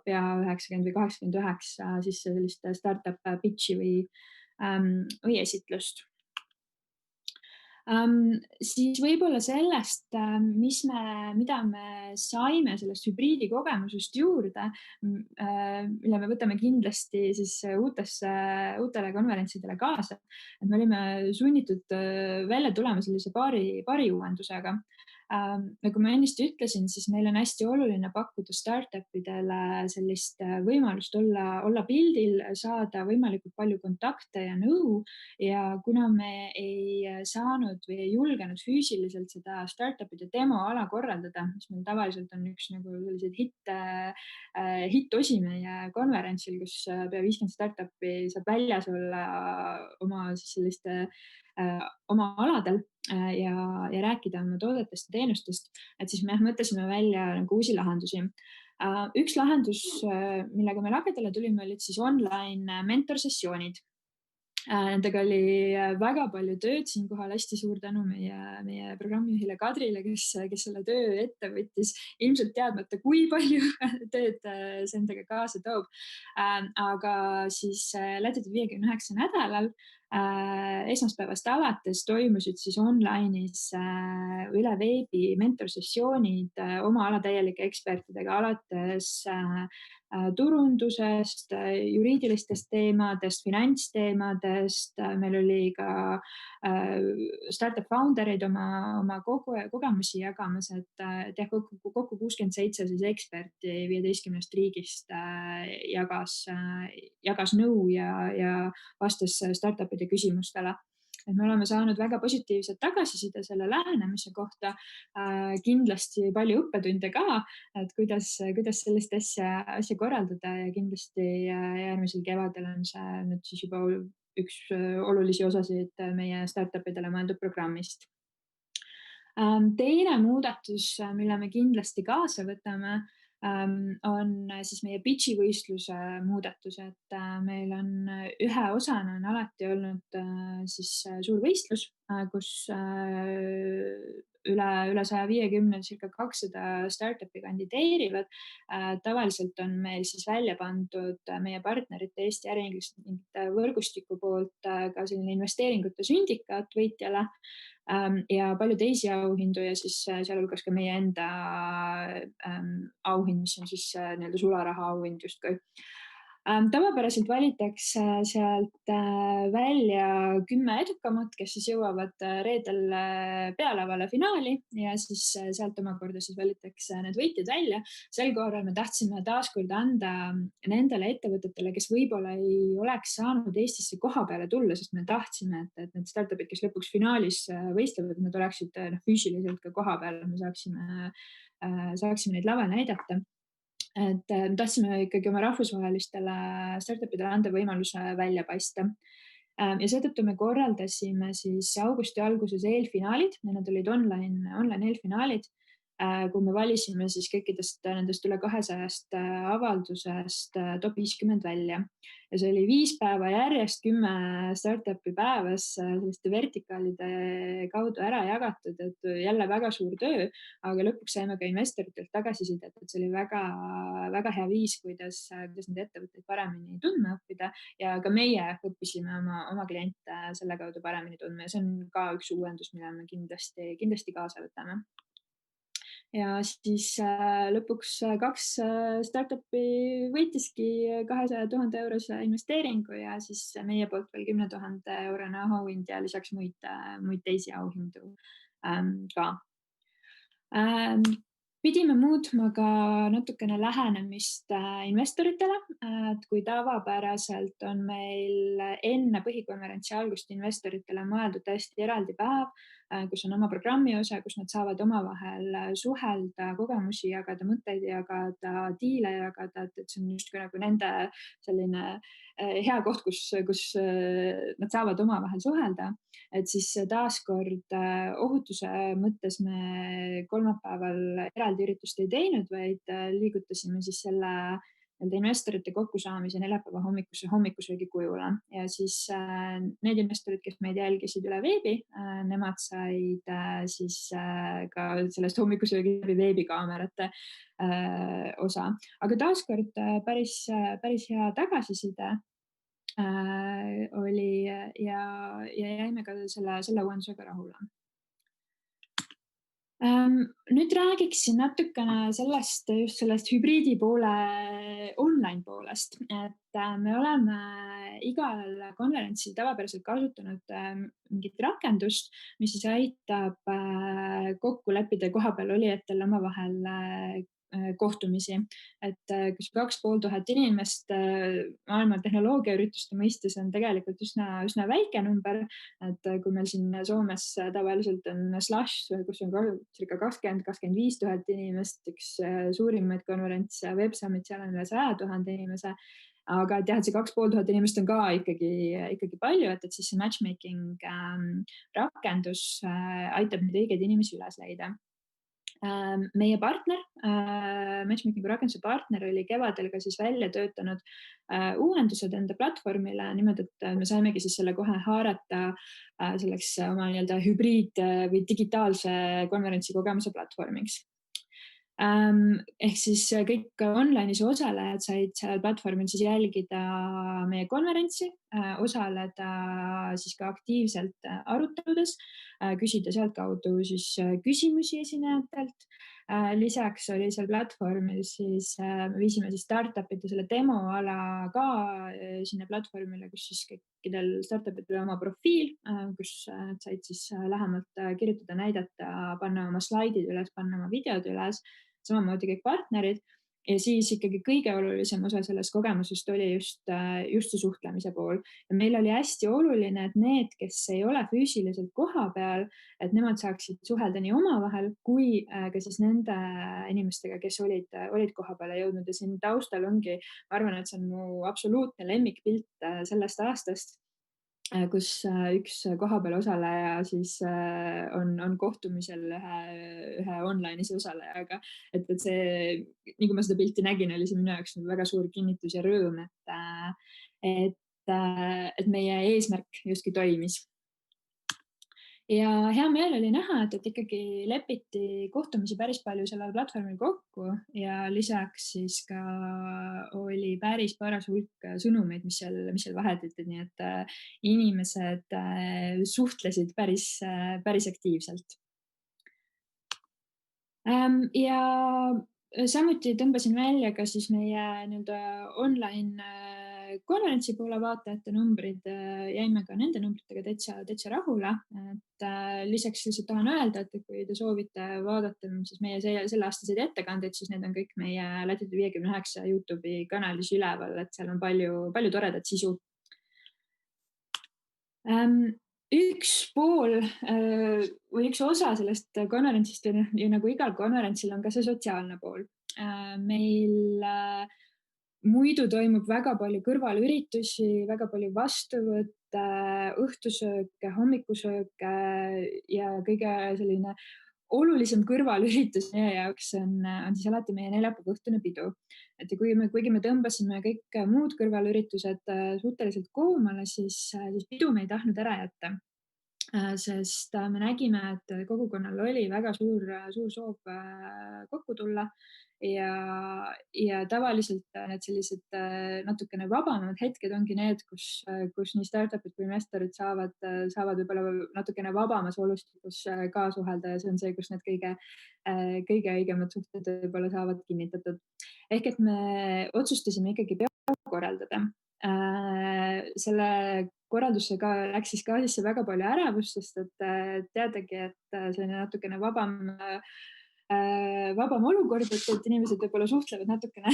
pea 90 või 89 siis sellist startup pitch'i või esitlust. Siis võib-olla sellest, mida me saime sellest hübriidikogemusest juurde, mille me võtame kindlasti siis uutele konverentsidele kaasa. Et me olime sunnitud välja tulema sellise paari uuendusega. Nagu ma ennist ütlesin, siis meil on hästi oluline pakkuda startupidele sellist võimalust olla pildil, saada võimalikult palju kontakte ja nõu. Ja kuna me ei saanud või ei julgenud füüsiliselt seda startupide demoala korraldada, mis meil tavaliselt on üks nagu selliseid hittosi meie konverentsil, kus pea 50 startupi saab väljas olla oma siis selliste oma aladel ja rääkida oma toodetest ja teenustest, et siis me mõtlesime välja nagu uusi lahendusi. Üks lahendus, millega me lagedale tulime, olid siis online mentorsessioonid. Nendega oli väga palju tööd, siinkohal hästi suur tänu meie programmijuhile Kadrile, kes selle töö ette võttis, ilmselt teadmata, kui palju tööd see endaga kaasa toob. Aga siis läbitud 59 nädalal esmaspäevast alates toimusid siis online'is üle veebi mentorsessioonid oma ala täielike ekspertidega alates turundusest, juriidilistest teemadest, finantsteemadest. Meil oli ka startup founder'id oma kogemusi jagamas, et kokku 67 siis eksperti 15 riigist jagas nõu ja vastas startup'ide küsimustele. Et me oleme saanud väga positiivset tagasiside selle lähenemise kohta, kindlasti palju õppetunde ka, et kuidas sellist asja korraldada ja kindlasti järgmisel kevadel on see nüüd siis juba üks olulisi osasid meie startupidele mõeldud programmist. Teine muudatus, mille me kindlasti kaasa võtame, on siis meie pitch'i võistluse muudatus, et meil on ühe osana on alati olnud siis suur võistlus, kus üle 150, circa 200 startup'i kandideerivad. Tavaliselt on meil siis välja pandud meie partnerite Eesti äriingliste võrgustiku poolt ka selline investeeringute sündikaat võitjale ja palju teisi auhindu ja siis sealhulgas ka meie enda auhind, mis on siis nii-öelda sularaha auhind justkui. Tavapäraselt valitakse sealt välja 10 edukamat, kes siis jõuavad reedel pealavale finaali ja siis sealt omakorda siis valitakse need võitjad välja. Sel korral me tahtsime taaskord anda nendele ettevõtetele, kes võib-olla ei oleks saanud Eestisse koha peale tulla, sest me tahtsime, et need startup'id, kes lõpuks finaalis võistlevad, nad oleksid füüsiliselt ka koha peal, me saaksime neid laval näidata. Et me tahtsime ikkagi oma rahvusvahelistele startupidele anda võimaluse välja paista. Ja seetõttu me korraldasime siis augusti alguses eelfinaalid ja need olid online eelfinaalid. kui me valisime siis kõikidest nendest üle 200 avaldusest top 50 välja. Ja see oli 5 päeva järjest, 10 startup'i päevas selliste vertikaalide kaudu ära jagatud, et jälle väga suur töö, aga lõpuks saime ka investoritelt tagasisidet, et see oli väga, väga hea viis, kuidas neid ettevõtteid paremini tundma õppida ja ka meie õppisime oma kliente selle kaudu paremini tundma ja see on ka üks uuendus, mille me kindlasti kaasa võtame. Ja siis lõpuks 2 startup'i võitiski 200 000 eurose investeeringu ja siis meie poolt veel 10 000 eurone auhind ja lisaks muid teisi auhindu ka. Pidime muutma ka natukene lähenemist investoritele, et kui tavapäraselt on meil enne põhikonverentsi algust investoritele mõeldud täiesti eraldi päev, kus on oma programmi osa, kus nad saavad omavahel suhelda, kogemusi jagada, mõtteid jagada, diile jagada, et see on justkui nagu nende selline hea koht, kus nad saavad omavahel suhelda. Et siis taaskord ohutuse mõttes me kolmapäeval eraldi üritust ei teinud, vaid liigutasime siis selle investorite kokkusaamise neljapäeva hommikusöögi kujule ja siis need investorid, kes meid jälgisid üle veebi, nemad said siis ka sellest hommikusöögi veebikaamerate osa, aga taaskord päris hea tagasiside oli ja jäime ka selle uuendusega rahule. Nüüd räägiksin natukene just sellest hübriidi poole, online poolest, et me oleme igal konverentsil tavapäraselt kasutanud mingit rakendust, mis siis aitab kokku leppida kohapeal olijatel omavahel kohtumisi, et kus 2500 inimest maailma tehnoloogiaürituste mõistes on tegelikult üsna väike number, et kui meil siin Soomes tavaliselt on Slush, kus on circa 20-25 000 inimest, üks suurimaid konverentse, Web Summit, seal on üle 100 000 inimese, aga et jah, et see 2500 inimest on ka ikkagi palju, et siis see matchmaking rakendus aitab neid õigeid inimesi üles leida. Meie partner, matchmakingu rakenduse partner oli kevadel ka siis välja töötanud uuendused enda platvormile, niimoodi, et me saimegi siis selle kohe haarata selleks oma nii-öelda hübriid või digitaalse konverentsi kogemuse platvormiks. Ehk siis kõik online'is osalejad said seal platvormil siis jälgida meie konverentsi, osaleda siis ka aktiivselt aruteludes, küsida sealtkaudu siis küsimusi esinejatelt. Lisaks oli seal platvormil siis, me viisime siis startup'ide selle demoala ka sinna platvormile, kus siis kõikidel startup'idel oma profiil, kus said siis lähemalt kirjutada, näidata, panna oma slaidid üles, panna oma videod üles, samamoodi kõik partnerid ja siis ikkagi kõige olulisem osa sellest kogemusest oli just see suhtlemise pool. Ja meil oli hästi oluline, et need, kes ei ole füüsiliselt kohapeal, et nemad saaksid suhelda nii omavahel kui ka siis nende inimestega, kes olid kohapeale jõudnud ja siin taustal ongi, ma arvan, et see on mu absoluutne lemmikpilt sellest aastast, kus üks kohapeal osaleja siis on kohtumisel ühe online'is osalejaga, et see, nii kui ma seda pilti nägin, oli see minu jaoks väga suur kinnitus ja rõõm, et meie eesmärk justkui toimis. Ja hea meel oli näha, et ikkagi lepiti kohtumisi päris palju sellel platvormil kokku ja lisaks siis ka oli päris paras hulk sõnumeid, mis seal vahetati, nii et inimesed suhtlesid päris aktiivselt. Ja samuti tõmbasin välja ka siis meie nii-öelda online konverentsi poole vaatajate numbrid, jäime ka nende numbritega täitsa rahule, et lisaks lihtsalt tahan öelda, et kui te soovite vaadata siis meie selleaastaseid ettekandeid, siis need on kõik meie Latitude 59 YouTube'i kanalis üleval, et seal on palju toredat sisu. Üks pool või üks osa sellest konverentsist ja nagu igal konverentsil on ka see sotsiaalne pool. Meil muidu toimub väga palju kõrvalüritusi, väga palju vastuvõtte, õhtusööke, hommikusööke ja kõige selline olulisem kõrvalüritus meie jaoks on siis alati meie neljapäeva pidu. Et ja kuigi me tõmbasime kõik muud kõrvalüritused suhteliselt koomale, siis pidu me ei tahtnud ära jätta. Sest me nägime, et kogukonnal oli väga suur soov kokku tulla ja tavaliselt need sellised natukene vabamad hetked ongi need, kus nii startup'id kui investorid saavad võib-olla natukene vabamas olustikus ka suhelda ja see on see, kus need kõige õigemad suhted võib-olla saavad kinnitatud. Ehk et me otsustasime ikkagi peo korraldada. Selle korraldusse läks siis ka sisse väga palju ärevust, sest et teadagi, et see on natukene vabam olukord, et inimesed võib-olla suhtlevad natukene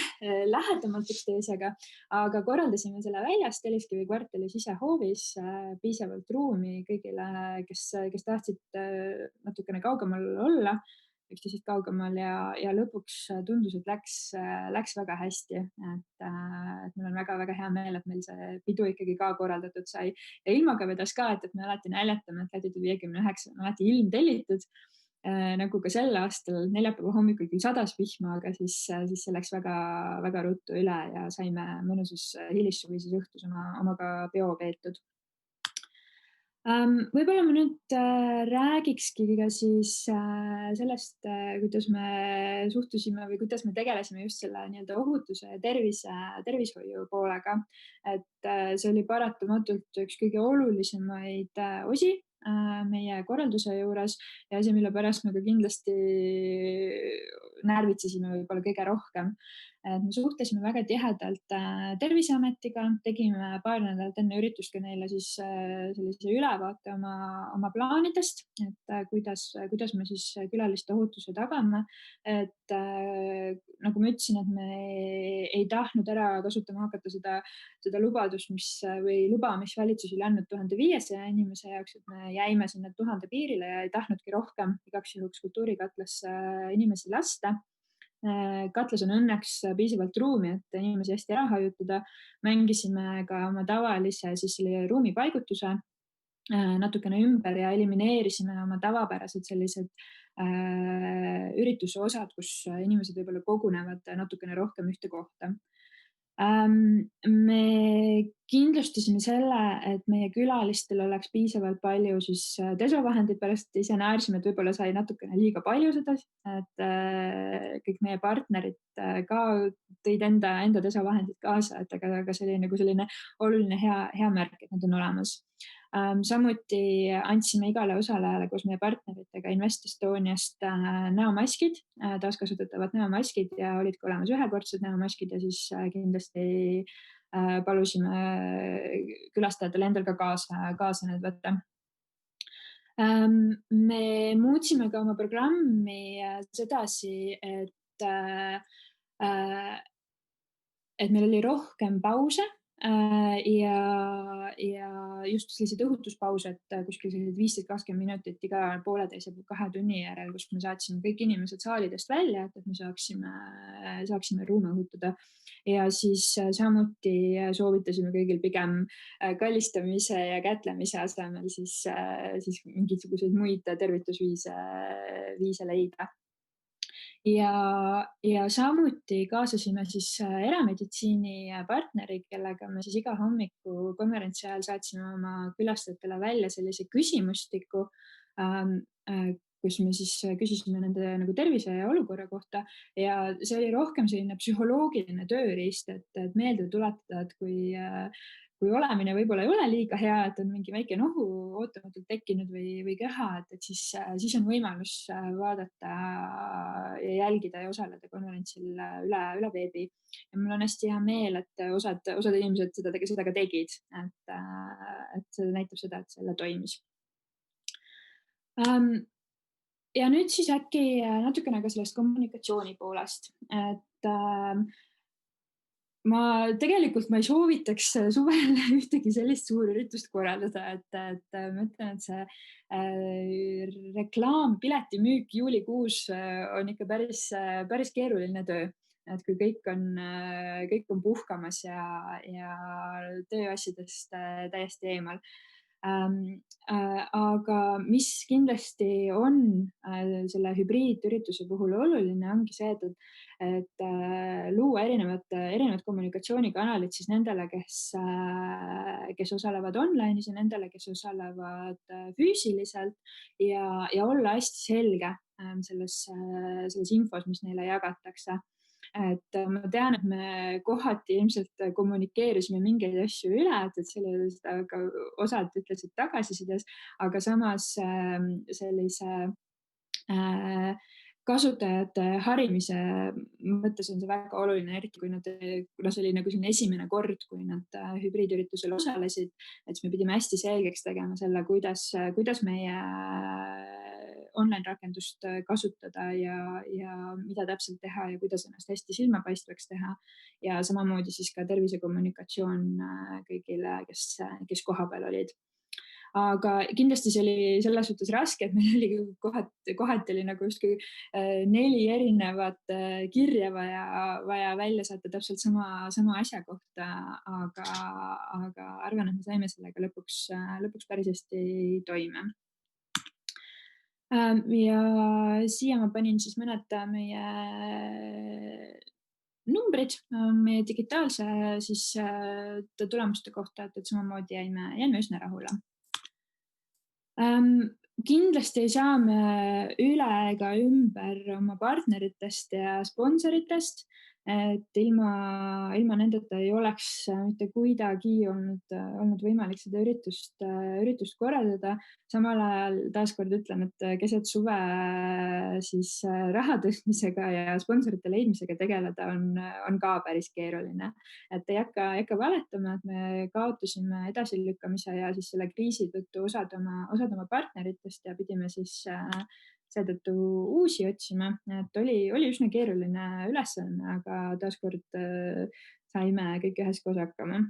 lähedamalt üksteisega, aga korraldasime selle väljas Telliskivi kvartali sisehoovis, piisavalt ruumi kõigile, kes tahtsid natukene kaugemal olla, üksteisest kaugemal ja lõpuks tundus, et läks väga hästi, et mul on väga-väga hea meel, et meil see pidu ikkagi ka korraldatud sai ja ilmaga vedas ka, et me alati naljatame, et Latitude 59 on alati ilm tellitud, nagu ka sel aastal neljapäeva hommikul küll sadas vihma, aga siis see läks väga ruttu üle ja saime mõnusas hilissuvises õhtus omaga peo peetud. Võib-olla ma nüüd räägikski ka siis sellest, kuidas me suhtusime või kuidas me tegelesime just selle nii-öelda ohutuse ja tervishoiu poolega. Et see oli paratamatult üks kõige olulisemaid osi meie korralduse juures ja asi, mille pärast me ka kindlasti närvitsesime võib-olla kõige rohkem. Me suhtlesime väga tihedalt Terviseametiga, tegime paar nädalat enne üritust ka neile siis sellise ülevaate oma plaanidest, et kuidas me siis külaliste ohutuse tagame. Et nagu ma ütlesin, et me ei tahtnud ära kasutama hakata seda lubadust, või luba, mis valitsus oli andnud 1500 inimese jaoks, et me jäime sinna 1000 piirile ja ei tahtnudki rohkem igaks juhuks kultuurikatlasse inimesi lasta. Katlas on õnneks piisavalt ruumi, et inimesi hästi ära hajutada. Mängisime ka oma tavalise siis selle ruumipaigutuse natukene ümber ja elimineerisime oma tavapärased sellised ürituse osad, kus inimesed võib-olla kogunevad natukene rohkem ühte kohta. Me kindlustasime selle, et meie külalistel oleks piisavalt palju siis desovahendeid, pärast ise naersime, et võib-olla sai natukene liiga palju seda, et kõik meie partnerid ka tõid enda desovahendid kaasa, et aga see oli nagu selline oluline hea märk, et need on olemas. Samuti andsime igale osalejale koos meie partneritega Invest Estoniast näomaskid, taaskasutatavad näomaskid ja olid ka olemas ühekordsed näomaskid ja siis kindlasti palusime külastajatel endal ka kaasa need võtta. Me muutsime ka oma programmi sedasi, et meil oli rohkem pause ja just sellised õhutuspaused, kuskil sellised 15-20 minutit iga pooleteise või 2 tunni järel, kus me saatsime kõik inimesed saalidest välja, et me saaksime ruume õhutada. Ja siis samuti soovitasime kõigil pigem kallistamise ja kätlemise asemel siis mingisuguseid muid tervitusviise leida. Ja samuti kaasasime siis erameditsiini partneri, kellega me siis iga hommiku konverentsi ajal saatsime oma külastajatele välja sellise küsimustiku, kus me siis küsisime nende nagu tervise ja olukorra kohta ja see oli rohkem selline psühholoogiline tööriist, et meelde tuletada, et kui olemine võib-olla ei ole liiga hea, et on mingi väike nohu ootamatult tekkinud või köha, et siis on võimalus vaadata ja jälgida ja osaleda konverentsil üle veebi. Ja mul on hästi hea meel, et osad inimesed seda ka tegid, et see näitab seda, et selle toimis. Ja nüüd siis äkki natukene ka sellest kommunikatsiooni poolest, et ma ei soovitaks suvel ühtegi sellist suurüritust korraldada, et ma ütlen, et see reklaam, piletimüük juulikuus on ikka päris keeruline töö, et kui kõik on puhkamas ja tööasjadest täiesti eemal. Aga mis kindlasti on selle hübriidürituse puhul oluline, ongi see, et luua erinevad kommunikatsioonikanalid siis nendele, kes osalevad online'is ja nendele, kes osalevad füüsiliselt ja olla hästi selge selles infos, mis neile jagatakse. Et ma tean, et me kohati ilmselt kommunikeerisime mingeid asju üle, et seda ka osad ütlesid tagasisides, aga samas sellise kasutajate harimise mõttes on see väga oluline, eriti kuna see oli nagu selline esimene kord, kui nad hübriidüritusel osalesid, et siis me pidime hästi selgeks tegema selle, kuidas meie online-rakendust kasutada ja mida täpselt teha ja kuidas ennast hästi silmapaistvaks teha. Ja samamoodi siis ka tervisekommunikatsioon kõigile, kes kohapeal olid. Aga kindlasti see oli selles suhtes raske, et meil oli kohati oli nagu justkui 4 erinevat kirja vaja välja saata täpselt sama asja kohta, aga arvan, et me saime sellega lõpuks päris hästi toime. Ja siia ma panin siis mõned meie numbrid meie digitaalse siis tulemuste kohta, et samamoodi jäime üsna rahule. Kindlasti ei saa me üle ega ümber oma partneritest ja sponsoritest, et ilma nendeta ei oleks mitte kuidagi olnud võimalik seda üritust korraldada. Samal ajal taaskord ütlen, et keset suve siis raha tõstmisega ja sponsorite leidmisega tegeleda on ka päris keeruline. Et ei hakka valetama, et me kaotasime edasilükkamise ja siis selle kriisi tõttu osad oma partneritest ja pidime siis seetõttu uusi otsima, et oli üsna keeruline ülesanne, aga taaskord saime kõik üheskoos hakkama.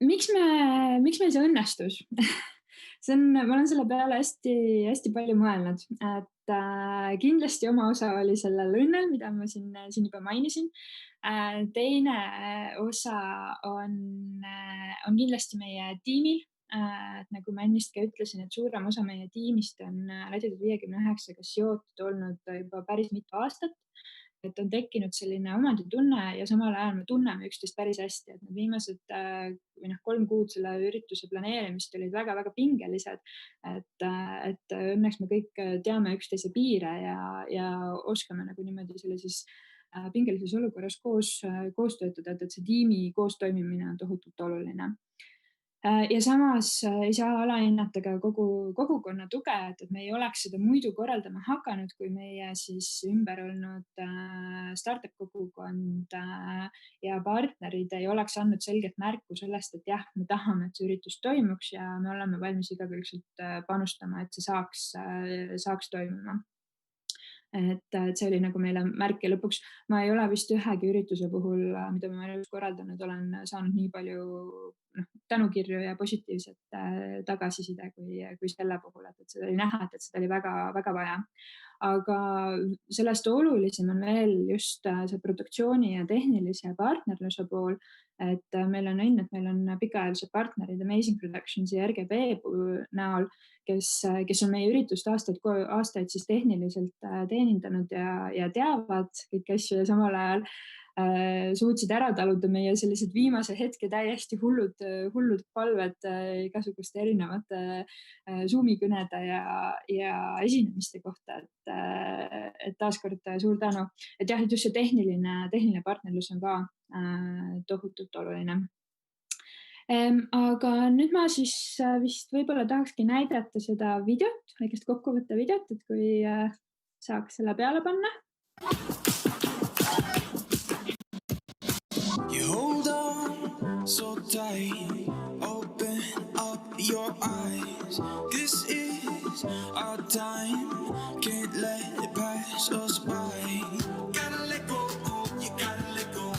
Miks meil see õnnestus? Ma olen selle peale hästi palju mõelnud, et kindlasti oma osa oli sellel õnnel, mida ma siin juba mainisin. Teine osa on kindlasti meie tiimil. Et nagu ma ennist ka ütlesin, et suurem osa meie tiimist on Latitude 59-ga seotud olnud juba päris mitu aastat. Et on tekkinud selline omanditunne ja samal ajal me tunneme üksteist päris hästi, et need viimased 3 kuud selle ürituse planeerimist olid väga-väga pingelised. Et õnneks me kõik teame üksteise piire ja oskame nagu niimoodi sellises pingelises olukorras koos töötada, et see tiimi koostoimimine on tohutult oluline. Ja samas ei saa alahinnata ka kogu kogukonna tuge, et me ei oleks seda muidu korraldama hakanud, kui meie siis ümber olnud startup kogukond ja partnerid ei oleks andnud selget märku sellest, et jah, me tahame, et see üritus toimuks ja me oleme valmis igakülgselt panustama, et see saaks toimuma. Et see oli nagu meile märk ja lõpuks ma ei ole vist ühegi ürituse puhul, mida ma olen korraldanud, olen saanud nii palju tänukirju ja positiivset tagasiside kui selle puhul, et seda oli näha, et seda oli väga vaja. Aga sellest olulisem on veel just see produktsiooni ja tehnilise partnerluse pool, et meil on õnn, et meil on pikaajalised partnerid Amazing Productions ja RGB näol, kes on meie üritust aastaid siis tehniliselt teenindanud ja teavad kõiki asju ja samal ajal suutsid ära taluda meie sellised viimase hetke täiesti hullud palved igasuguste erinevate Zoomi kõnede ja esinemiste kohta, et taaskord suur tänu. Et jah, et just see tehniline partnerlus on ka tohutult oluline. Aga nüüd ma siis vist võib-olla tahakski näidata seda videot, väikest kokkuvõtte videot, et kui saaks selle peale panna. You hold on so tight, open up your eyes. This is our time, can't let it pass us by. Gotta let go, you gotta let go,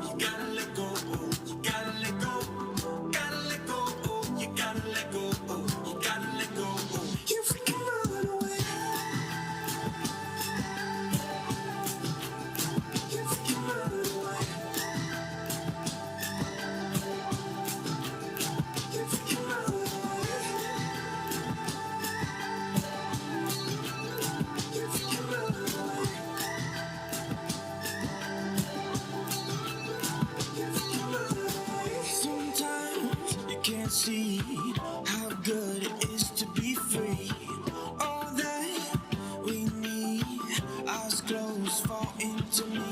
you gotta let go, you gotta let go. Gotta let go, you gotta let go, you gotta let go. You freaking run away. You freaking run away. just fall into me.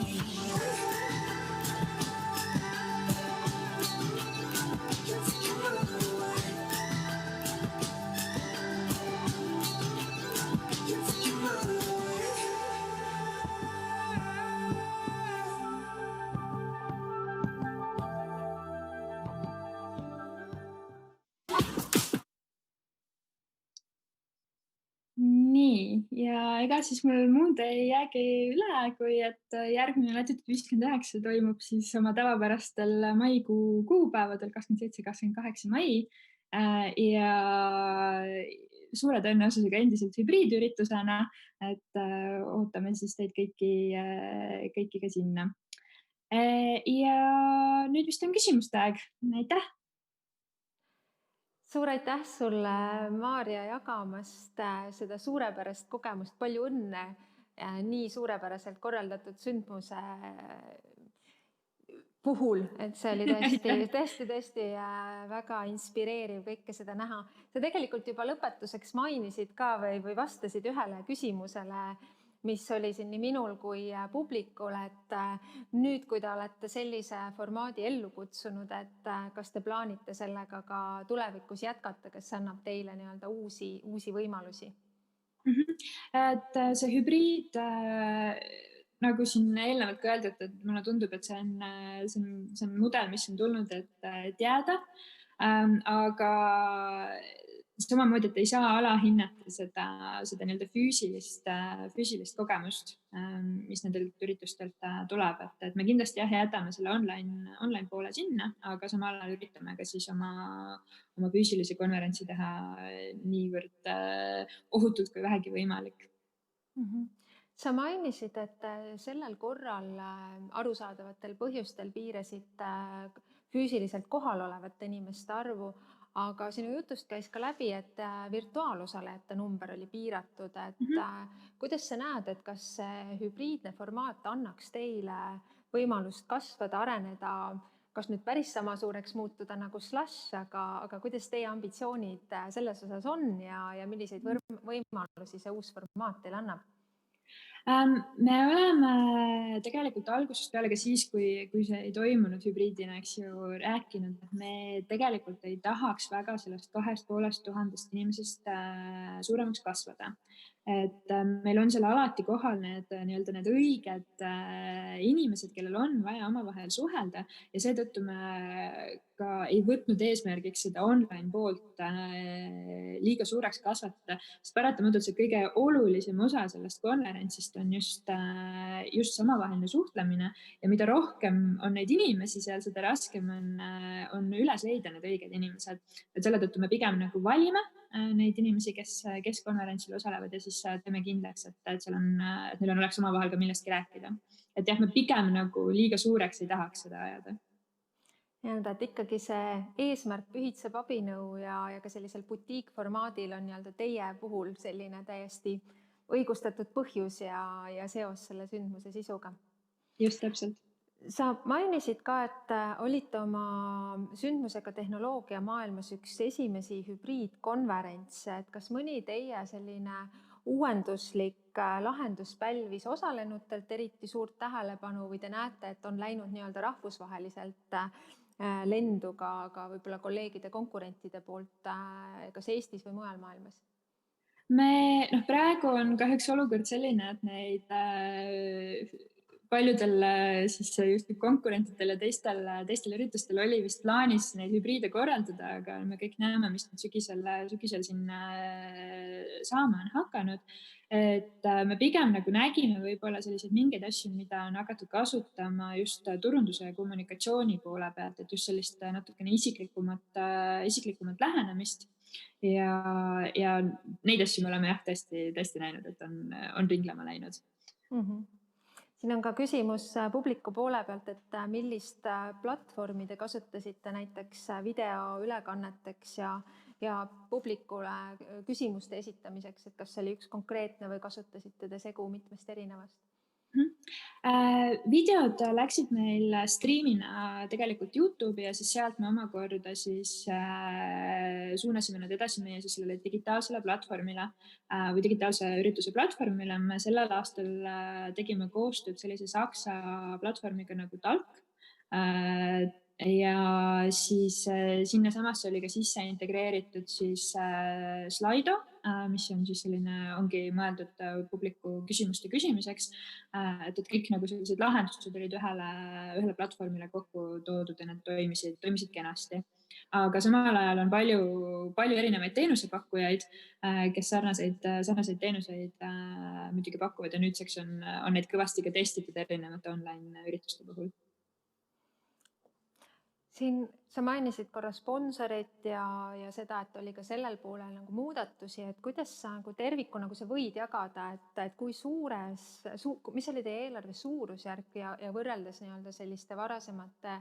Nii, ja ega siis mul muud ei jäägi üle, kui et järgmine Latitude 59 toimub siis oma tavapärastel maikuu kuupäevadel 27-28 mai ja suure tõenäosusega endiselt hübriidüritusena, et ootame siis teid kõiki ka sinna. Ja nüüd vist on küsimuste aeg. Aitäh! Suur aitäh sulle, Maarja, jagamast seda suurepärast kogemust. Palju õnne nii suurepäraselt korraldatud sündmuse puhul, et see oli tõesti väga inspireeriv kõike seda näha. Sa tegelikult juba lõpetuseks mainisid ka või vastasid ühele küsimusele, mis oli siin nii minul kui publikul, et nüüd, kui te olete sellise formaadi ellu kutsunud, et kas te plaanite sellega ka tulevikus jätkata, kas see annab teile nii-öelda uusi võimalusi? Et see hübriid, nagu siin eelnevalt ka öeldud, et mulle tundub, et see on mudel, mis on tulnud, et jääda, aga samamoodi, et ei saa alahinnata seda nii-öelda füüsilist kogemust, mis nendelt üritustelt tuleb. Et me kindlasti jätame selle online poole sinna, aga samal ajal üritame ka siis oma füüsilise konverentsi teha niivõrd ohutult kui vähegi võimalik. Sa mainisid, et sellel korral arusaadavatel põhjustel piirasid füüsiliselt kohal olevate inimeste arvu, aga sinu jutust käis ka läbi, et virtuaalosalejate number oli piiratud. Kuidas sa näed, et kas see hübriidne formaat annaks teile võimalust kasvada, areneda, kas nüüd päris sama suureks muutuda nagu Slush, aga kuidas teie ambitsioonid selles osas on ja milliseid võimalusi see uus formaat teile annab? Me oleme tegelikult algusest peale ka siis, kui see ei toimunud hübriidina, eks ju, rääkinud, et me tegelikult ei tahaks väga sellest 2500 inimesest suuremaks kasvada. Et meil on seal alati kohal need õiged inimesed, kellel on vaja omavahel suhelda ja seetõttu me ka ei võtnud eesmärgiks seda online poolt liiga suureks kasvatada, sest paratamatult see kõige olulisem osa sellest konverentsist on just omavaheline suhtlemine ja mida rohkem on neid inimesi seal, seda raskem on üles leida need õiged inimesed. Et selle tõttu me pigem nagu valime neid inimesi, kes konverentsil osalevad ja siis teeme kindlaks, et neil oleks omavahel ka millestki rääkida. Et jah, me pigem nagu liiga suureks ei tahaks seda ajada. Et ikkagi see eesmärk pühitseb abinõu ja ka sellisel butiikformaadil on teie puhul selline täiesti õigustatud põhjus ja seos selle sündmuse sisuga. Just täpselt. Sa mainisid ka, et olite oma sündmusega tehnoloogia maailmas üks esimesi hübriidkonverentse. Et kas mõni teie selline uuenduslik lahendus pälvis osalenutelt eriti suurt tähelepanu või te näete, et on läinud nii-öelda rahvusvaheliselt lendu ka võib-olla kolleegide, konkurentide poolt kas Eestis või mujal maailmas? Praegu on kahjuks olukord selline, et neid paljudel siis just konkurentidel ja teistel üritustel oli vist plaanis neid hübriide korraldada, aga me kõik näeme, mis sügisel siin saama on hakanud. Et me pigem nagu nägime võib-olla selliseid mingeid asju, mida on hakatud kasutama just turunduse ja kommunikatsiooni poole pealt, et just sellist natukene isiklikumat lähenemist. Ja neid asju me oleme tõesti näinud, et on ringlema läinud. Siin on ka küsimus publiku poole pealt, et millist platvormi te kasutasite näiteks videoülekanneteks ja publikule küsimuste esitamiseks, et kas see oli üks konkreetne või kasutasite te segu mitmest erinevast? Videod läksid meil striimina tegelikult YouTube'i ja siis sealt me omakorda siis suunasime nad edasi meie siis sellele digitaalsele platvormile või digitaalse ürituse platvormile. Me sellel aastal tegime koostööd sellise Saksa platvormiga nagu Talk. Ja siis sinnasamasse oli ka sisse integreeritud siis Slido, mis on siis selline, ongi mõeldud publiku küsimuste küsimiseks. Et kõik nagu sellised lahendused olid ühele platvormile kokku toodud ja need toimisid kenasti. Aga samal ajal on palju erinevaid teenusepakkujaid, kes sarnaseid teenuseid muidugi pakuvad ja nüüdseks on neid kõvasti ka testitud erinevate online ürituste puhul. Siin sa mainisid korra sponsorit ja seda, et oli ka sellel poolel nagu muudatusi, et kuidas sa nagu tervikuna, kui sa võid jagada, et kui mis oli teie eelarve suurusjärk ja võrreldes nii-öelda selliste varasemate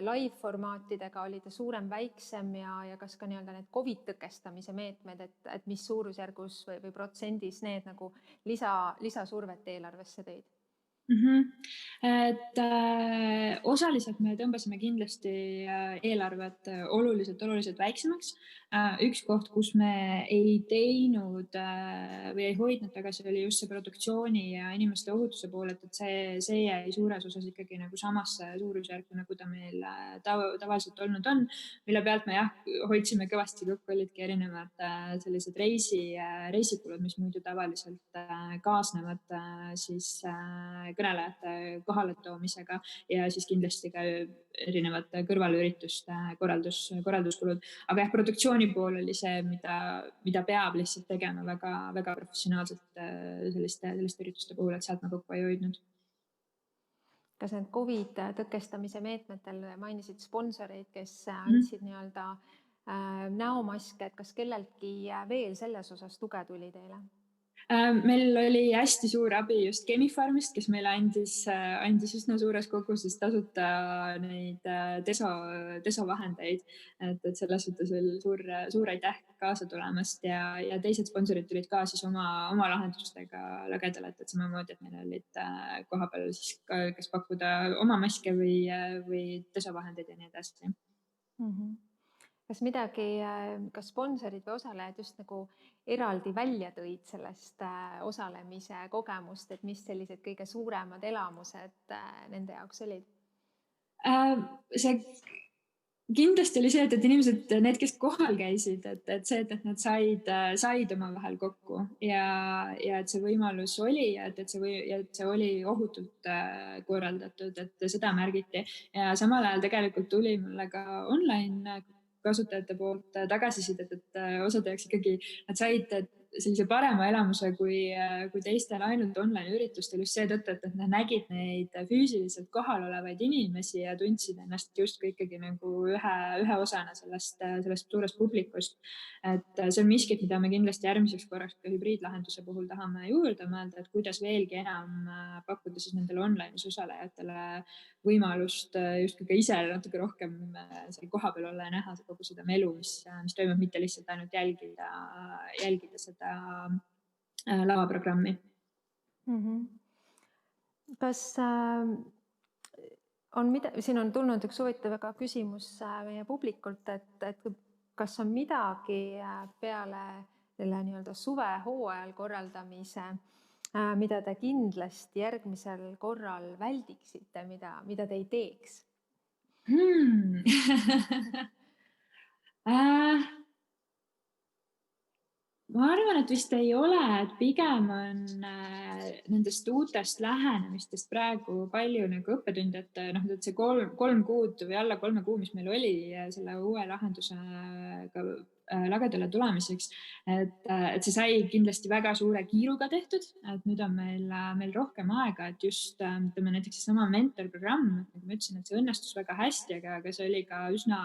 live formaatidega oli ta suurem, väiksem ja kas ka nii-öelda need COVID tõkestamise meetmed, et mis suurusjärgus või protsendis need nagu lisasurvet eelarvesse tõid? Et osaliselt me tõmbasime kindlasti eelarvet oluliselt väiksemaks. Üks koht, kus me ei teinud või ei hoidnud tagasi, oli just see produktsiooni ja inimeste ohutuse pool, et see jäi suures osas ikkagi nagu samasse suurusjärku, nagu ta meil tavaliselt olnud on, mille pealt me hoidsime kõvasti kokku, olidki erinevad sellised reisikulud, mis muidu tavaliselt kaasnevad siis kõnelejate kohaletoomisega ja siis kindlasti ka erinevate kõrvalürituste korralduskulud. Aga produktsiooni pool oli see, mida peab lihtsalt tegema väga professionaalselt selliste ürituste puhul, et sealt me kokku ei hoidnud. Kas need COVID tõkestamise meetmetel mainisid sponsoreid, kes andsid nii-öelda näomaske, et kas kelleltki veel selles osas tuge tuli teile? Meil oli hästi suur abi just Chemi-Pharmist, kes meile andis üsna suures koguses tasuta neid desovahendeid, et selles suhtes veel suur aitäh kaasa tulemast ja teised sponsorid tulid ka siis oma lahendustega lagedale, et samamoodi, et meil olid koha peal siis kas pakkuda oma maske või desovahendeid ja nii edasi. Kas midagi, kas sponsorid või osalejad just nagu eraldi välja tõid sellest osalemise kogemust, et mis sellised kõige suuremad elamused nende jaoks olid? See kindlasti oli see, et inimesed, need, kes kohal käisid, et see, et nad said omavahel kokku ja et see võimalus oli ja et see oli ohutult korraldatud, et seda märgiti ja samal ajal tegelikult tuli mulle ka online kasutajate poolt tagasisidet, et osade jaoks ikkagi nad said sellise parema elamuse kui teistel ainult online üritustel just seetõttu, et nad nägid neid füüsiliselt kohal olevaid inimesi ja tundsid ennast justkui ikkagi nagu ühe osana sellest suurest publikust. Et see on miski, mida me kindlasti järgmiseks korraks ka hübriidlahenduse puhul tahame juurde mõelda, et kuidas veelgi enam pakkuda siis nendele online'is osalejatele võimalust justkui ka ise natuke rohkem seal kohapeal olla ja näha kogu seda melu, mis toimub, mitte lihtsalt ainult jälgida seda lavaprogrammi. Kas siin on tulnud üks huvitav küsimus meie publikult, et kas on midagi peale selle nii-öelda suvehooajal korraldamise, mida te kindlasti järgmisel korral väldiksite, mida te ei teeks? Ma arvan, et vist ei ole, et pigem on nendest uutest lähenemistest praegu palju nagu õppetunde, et see 3 kuud või alla 3 kuu, mis meil oli selle uue lahendusega lagedale tulemiseks, et see sai kindlasti väga suure kiiruga tehtud, et nüüd on meil rohkem aega, et just ütleme näiteks sama mentorprogramm, nagu ma ütlesin, et see õnnestus väga hästi, aga see oli ka üsna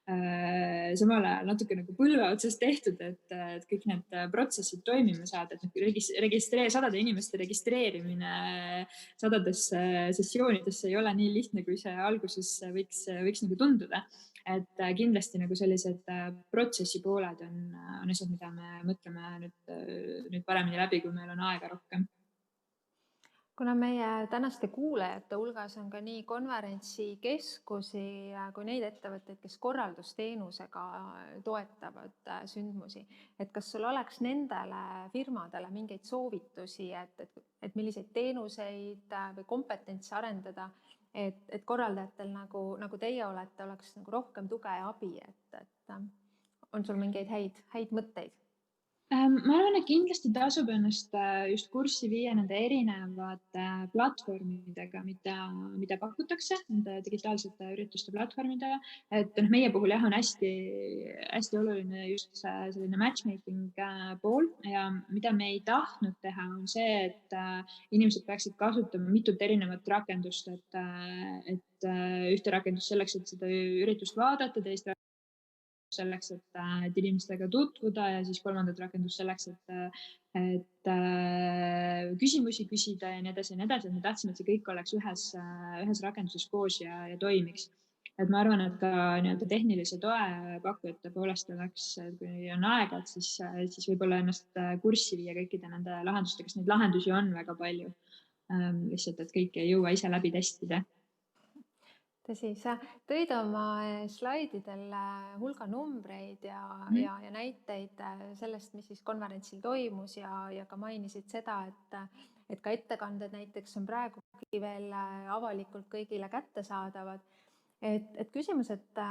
samal ajal natuke nagu põlve otsast tehtud, et kõik need protsessid toimima saada, et sadade inimeste registreerimine sadadesse sessioonidesse ei ole nii lihtne, kui see alguses võiks nagu tunduda. Et kindlasti nagu sellised protsessi pooled on asjad, mida me mõtleme nüüd paremini läbi, kui meil on aega rohkem. kuna meie tänaste kuulajate hulgas on ka nii konverentsikeskusi kui neid ettevõtteid, kes korraldusteenusega toetavad sündmusi, et kas sul oleks nendele firmadele mingeid soovitusi, et milliseid teenuseid või kompetentse arendada, et korraldajatel nagu teie olete, oleks nagu rohkem tuge ja abi, et on sul mingeid häid mõtteid? Ma arvan, et kindlasti tasub ennast just kurssi viia nende erinevate platvormidega, mida pakutakse, nende digitaalsete ürituste platvormidega. Et meie puhul jah, on hästi oluline just selline matchmaking pool ja mida me ei tahtnud teha, on see, et inimesed peaksid kasutama mitut erinevat rakendust, et ühte rakendust selleks, et seda üritust vaadata, teist selleks, et inimestega tutvuda ja siis kolmandat rakendust selleks, et küsimusi küsida ja nii edasi ja nii edasi. Me tahtsime, et see kõik oleks ühes rakenduses koos ja toimiks. Et ma arvan, et ka nii-öelda tehnilise toe pakkujate poolest oleks, kui on aega, et siis võib-olla ennast kurssi viia kõikide nende lahendustega, sest neid lahendusi on väga palju. Lihtsalt, et kõike ei jõua ise läbi testida. Tõsi, sa tõid oma slaididel hulga numbreid ja näiteid sellest, mis siis konverentsil toimus ja ka mainisid seda, et ka ettekanded näiteks on praegugi veel avalikult kõigile kättesaadavad. Et küsimus, et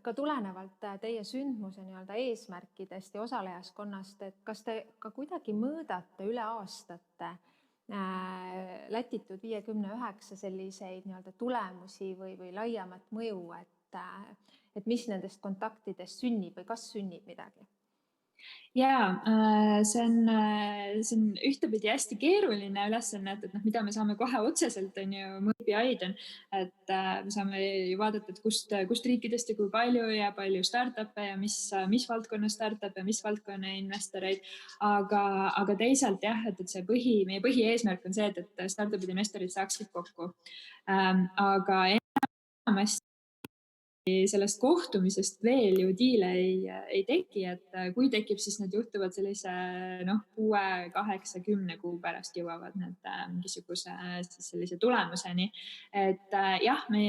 ka tulenevalt teie sündmuse nii-öelda eesmärkidest ja osalejaskonnast, et kas te ka kuidagi mõõdate üle aastate Latitude 59 selliseid nii-öelda tulemusi või laiemat mõju, et mis nendest kontaktidest sünnib või kas sünnib midagi? Jaa, see on ühtepidi hästi keeruline ülesanne, et mida me saame kohe otseselt, on ju, mõõpiaid on, et me saame ju vaadata, et kust riikidest ja kui palju ja palju startup'e ja mis valdkonna startup'e ja mis valdkonna investoreid. Aga teisalt jah, et see meie põhieesmärk on see, et startup'id ja investorid saaksid kokku. Aga enamasti sellest kohtumisest veel ju diile ei teki, et kui tekib, siis need juhtuvad sellise 6, 8, 10 kuu pärast jõuavad need mingisuguse sellise tulemuseni. Et jah, me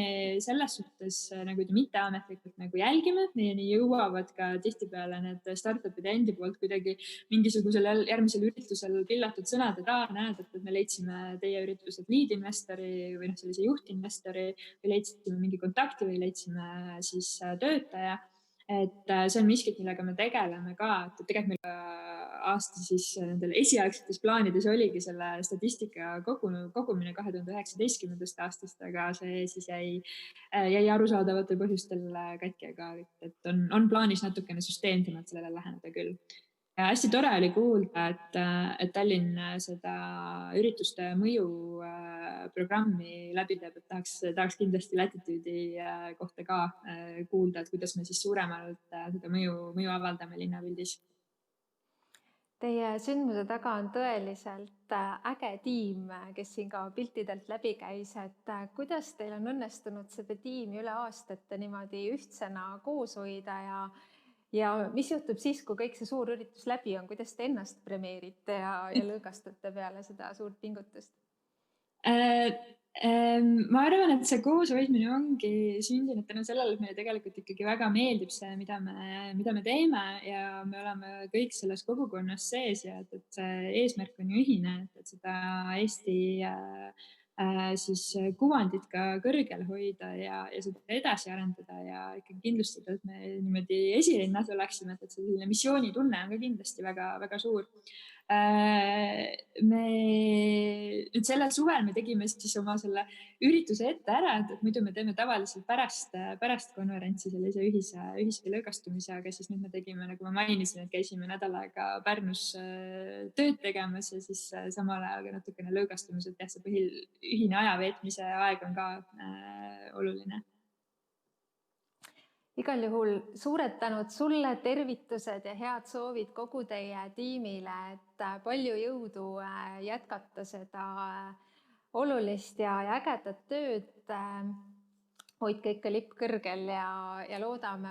selles suhtes nagu mitteametlikult nagu jälgime, meieni jõuavad ka tihtipeale need startup'ide endi poolt kuidagi mingisugusel järgmisel üritusel pillatud sõnad, et näed, et me leidsime teie ürituselt lead-investori või sellise juhtinvestori või leidsime mingi kontakti või leidsime siis töötaja. Et see on miskit, millega me tegeleme ka, et tegelikult meil aasta siis nendel esialgsetes plaanides oligi selle statistika kogumine 2019. aastast, aga see siis jäi arusaadavatel põhjustel katki, aga et on plaanis natukene süsteemsemalt sellele läheneda küll. Ja hästi tore oli kuulda, et Tallinn seda ürituste mõju programmi läbi teeb, et tahaks kindlasti Latitude'i kohta ka kuulda, et kuidas me siis suuremalt seda mõju avaldame linnapildis. Teie sündmuse taga on tõeliselt äge tiim, kes siin ka piltidelt läbi käis, et kuidas teil on õnnestunud seda tiimi üle aastate niimoodi ühtsena koos hoida ja mis juhtub siis, kui kõik see suur üritus läbi on, kuidas te ennast premeerite ja lõõgastate peale seda suurt pingutust? Ma arvan, et see kooshoidmine ongi sündinud tänu sellele, et meile tegelikult ikkagi väga meeldib see, mida me teeme ja me oleme kõik selles kogukonnas sees ja et see eesmärk on ju ühine, et seda Eesti siis kuvandit ka kõrgel hoida ja seda edasi arendada ja ikkagi kindlustada, et me niimoodi esirinnas oleksime, et selline missioonitunne on ka kindlasti väga suur. Nüüd sellel suvel me tegime siis oma selle ürituse ette ära, et muidu me teeme tavaliselt pärast konverentsi sellise ühise lõõgastumise, aga siis nüüd me tegime, nagu ma mainisin, et käisime nädal aega Pärnus tööd tegemas ja siis samal ajal ka natukene lõõgastumas, et jah, see ühine aja veetmise aeg on ka oluline. Igal juhul suured tänud sulle, tervitused ja head soovid kogu teie tiimile, et palju jõudu jätkata seda olulist ja ägedat tööd. Hoidke ikka lipp kõrgel ja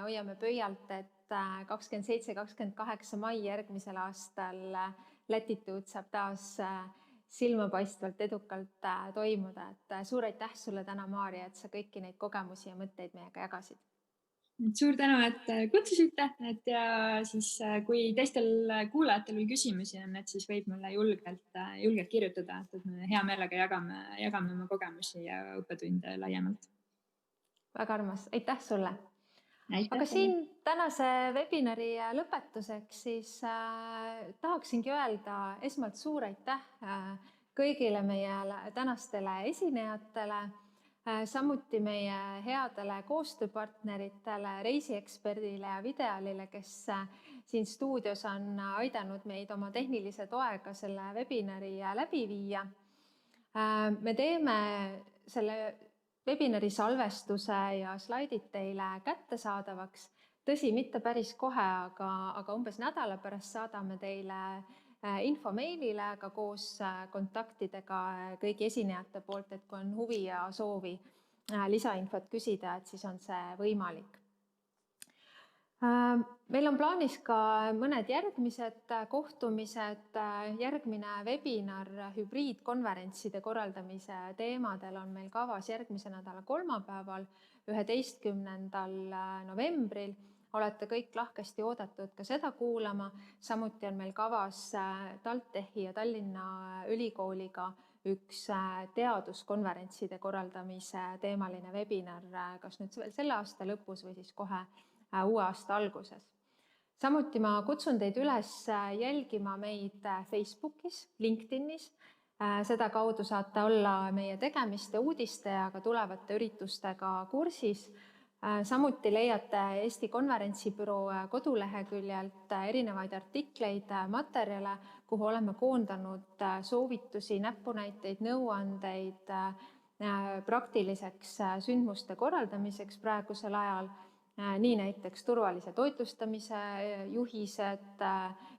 hoiame pöialt, et 27-28 mai järgmisel aastal Latitude saab taas silmapaistvalt edukalt toimuda. Et suur aitäh sulle täna, Maarja, et sa kõiki neid kogemusi ja mõtteid meiega jagasid. Suur tänu, et kutsusite, ja siis kui teistel kuulajatel või küsimusi on, et siis võib mulle julgelt kirjutada, et me hea meelega jagame oma kogemusi ja õppetunde laiemalt. Väga armas, aitäh sulle. Aitäh Aga teile. siin tänase webinari lõpetuseks siis tahaksingi öelda esmalt suur aitäh kõigile meie tänastele esinejatele, samuti meie headele koostööpartneritele, reisieksperdile ja Videalile, kes siin stuudios on aidanud meid oma tehnilise toega selle webinari läbi viia. Me teeme selle webinari salvestuse ja slaidid teile kättesaadavaks. Tõsi, mitte päris kohe, aga umbes nädala pärast saadame teile info meilile ka koos kontaktidega kõigi esinejate poolt, et kui on huvi ja soovi lisainfot küsida, et siis on see võimalik. Meil on plaanis ka mõned järgmised kohtumised. Järgmine webinar hübriidkonverentside korraldamise teemadel on meil kavas järgmise nädala kolmapäeval, 11. novembril. Olete kõik lahkesti oodatud ka seda kuulama. Samuti on meil kavas TalTechi ja Tallinna Ülikooliga üks teaduskonverentside korraldamise teemaline webinar, kas nüüd veel selle aasta lõpus või siis kohe uue aasta alguses. Samuti ma kutsun teid üles jälgima meid Facebookis, LinkedInis. Seda kaudu saate olla meie tegemiste, uudiste ja ka tulevate üritustega kursis. Samuti leiate Eesti Konverentsibüroo koduleheküljelt erinevaid artikleid, materjale, kuhu oleme koondanud soovitusi, näpunäiteid, nõuandeid praktiliseks sündmuste korraldamiseks praegusel ajal. Nii näiteks turvalise toitlustamise juhised,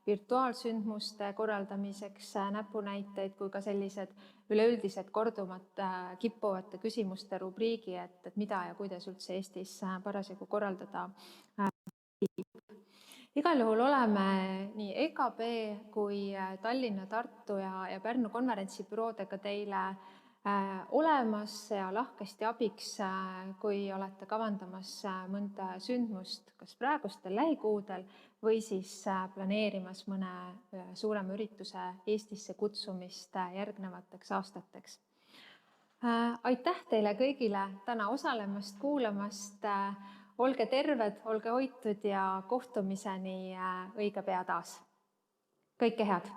virtuaalsündmuste korraldamiseks näpunäiteid kui ka sellised üleüldised kordumata kippuvate küsimuste rubriigi, et mida ja kuidas üldse Eestis parasjagu korraldada. Igal juhul oleme nii EKB kui Tallinna, Tartu ja Pärnu konverentsibüroodega teile olemas ja lahkesti abiks, kui olete kavandamas mõnda sündmust kas praegustel lähikuudel või siis planeerimas mõne suurema ürituse Eestisse kutsumist järgnevateks aastateks. Aitäh teile kõigile täna osalemast, kuulamast. Olge terved, olge hoitud ja kohtumiseni õige pea taas. Kõike head!